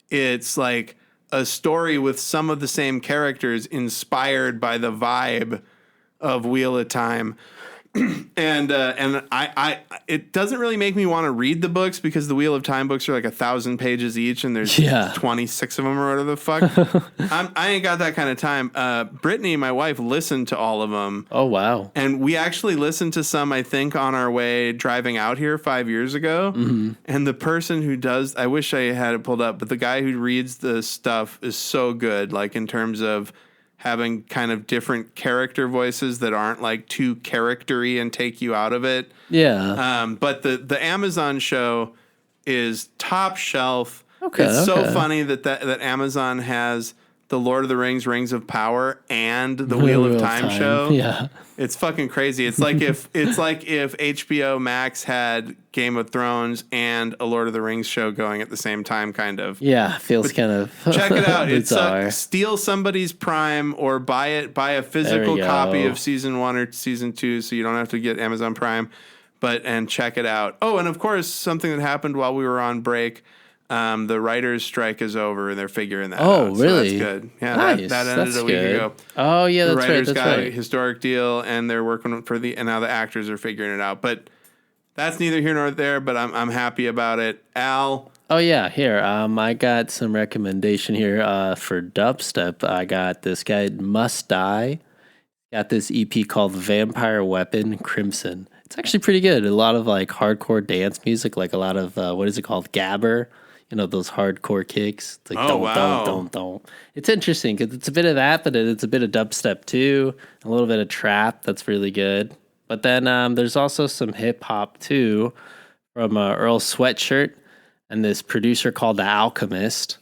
[SPEAKER 2] It's like a story with some of the same characters inspired by the vibe of Wheel of Time. and I it doesn't really make me want to read the books because the Wheel of Time books are like 1,000 pages each and there's 26 of them or whatever the fuck. I ain't got that kind of time. Brittany, my wife, listened to all of them.
[SPEAKER 1] Oh, wow.
[SPEAKER 2] And we actually listened to some, I think, on our way driving out here 5 years ago. Mm-hmm. And the person who does, I wish I had it pulled up, but the guy who reads the stuff is so good, like in terms of having kind of different character voices that aren't like too charactery and take you out of it.
[SPEAKER 1] Yeah.
[SPEAKER 2] But the Amazon show is top shelf.
[SPEAKER 1] Okay.
[SPEAKER 2] It's so funny that Amazon has the Lord of the Rings, Rings of Power, and the Wheel of Time show.
[SPEAKER 1] Yeah.
[SPEAKER 2] It's fucking crazy. It's like if HBO Max had Game of Thrones and a Lord of the Rings show going at the same time, kind of.
[SPEAKER 1] Yeah, feels kind of
[SPEAKER 2] check it out. It's steal somebody's Prime or buy a physical copy of season 1 or season 2, so you don't have to get Amazon Prime. And check it out. Oh, and of course, something that happened while we were on break. The writers' strike is over, and they're figuring that out.
[SPEAKER 1] Oh, really?
[SPEAKER 2] So that's good. Yeah,
[SPEAKER 1] nice.
[SPEAKER 2] that ended a week ago.
[SPEAKER 1] Oh, yeah, that's right.
[SPEAKER 2] The writers got a historic deal, and they're working and now the actors are figuring it out. But that's neither here nor there. But I'm happy about it. Al.
[SPEAKER 1] Oh yeah, here. I got some recommendation here for dubstep. I got this guy Must Die. Got this EP called Vampire Weapon Crimson. It's actually pretty good. A lot of like hardcore dance music, like a lot of what is it called, gabber. You know, those hardcore kicks. It's like, don't. It's interesting because it's a bit of that, but it's a bit of dubstep too. A little bit of trap. That's really good. But then there's also some hip hop too from Earl Sweatshirt and this producer called The Alchemist.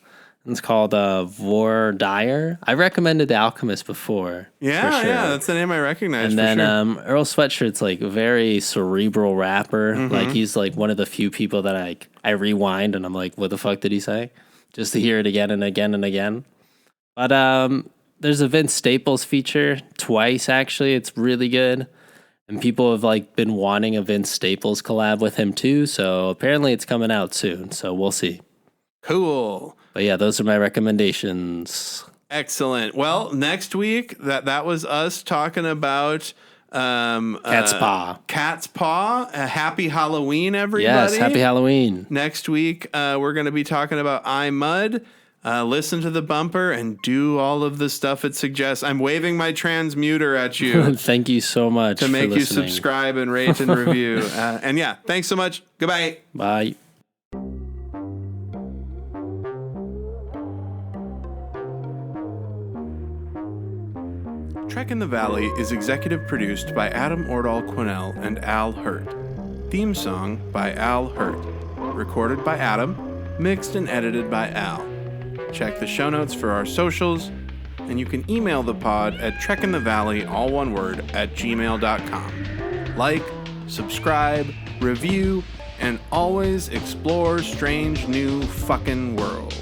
[SPEAKER 1] It's called Vor Dyer. I recommended The Alchemist before.
[SPEAKER 2] Yeah, sure. Yeah, that's the name I recognize.
[SPEAKER 1] And then Earl Sweatshirt's like a very cerebral rapper. Mm-hmm. Like he's like one of the few people that I rewind and I'm like, what the fuck did he say? Just to hear it again and again and again. But there's a Vince Staples feature twice actually. It's really good. And people have like been wanting a Vince Staples collab with him too. So apparently it's coming out soon. So we'll see.
[SPEAKER 2] Cool.
[SPEAKER 1] But yeah, those are my recommendations.
[SPEAKER 2] Excellent. Well, next week, that was us talking about Catspaw. Happy Halloween, everybody.
[SPEAKER 1] Yes, happy Halloween.
[SPEAKER 2] Next week, we're going to be talking about iMud. Listen to the bumper and do all of the stuff it suggests. I'm waving my transmuter at you.
[SPEAKER 1] Thank you so much
[SPEAKER 2] to make
[SPEAKER 1] for
[SPEAKER 2] you subscribe and rate and review. And yeah, thanks so much. Goodbye.
[SPEAKER 1] Bye.
[SPEAKER 2] Trek in the Valley is executive produced by Adam Ordall Quinnell and Al Hirt. Theme song by Al Hirt. Recorded by Adam. Mixed and edited by Al. Check the show notes for our socials, and you can email the pod at trekinthevalley, all one word, @gmail.com. Like, subscribe, review, and always explore strange new fucking world.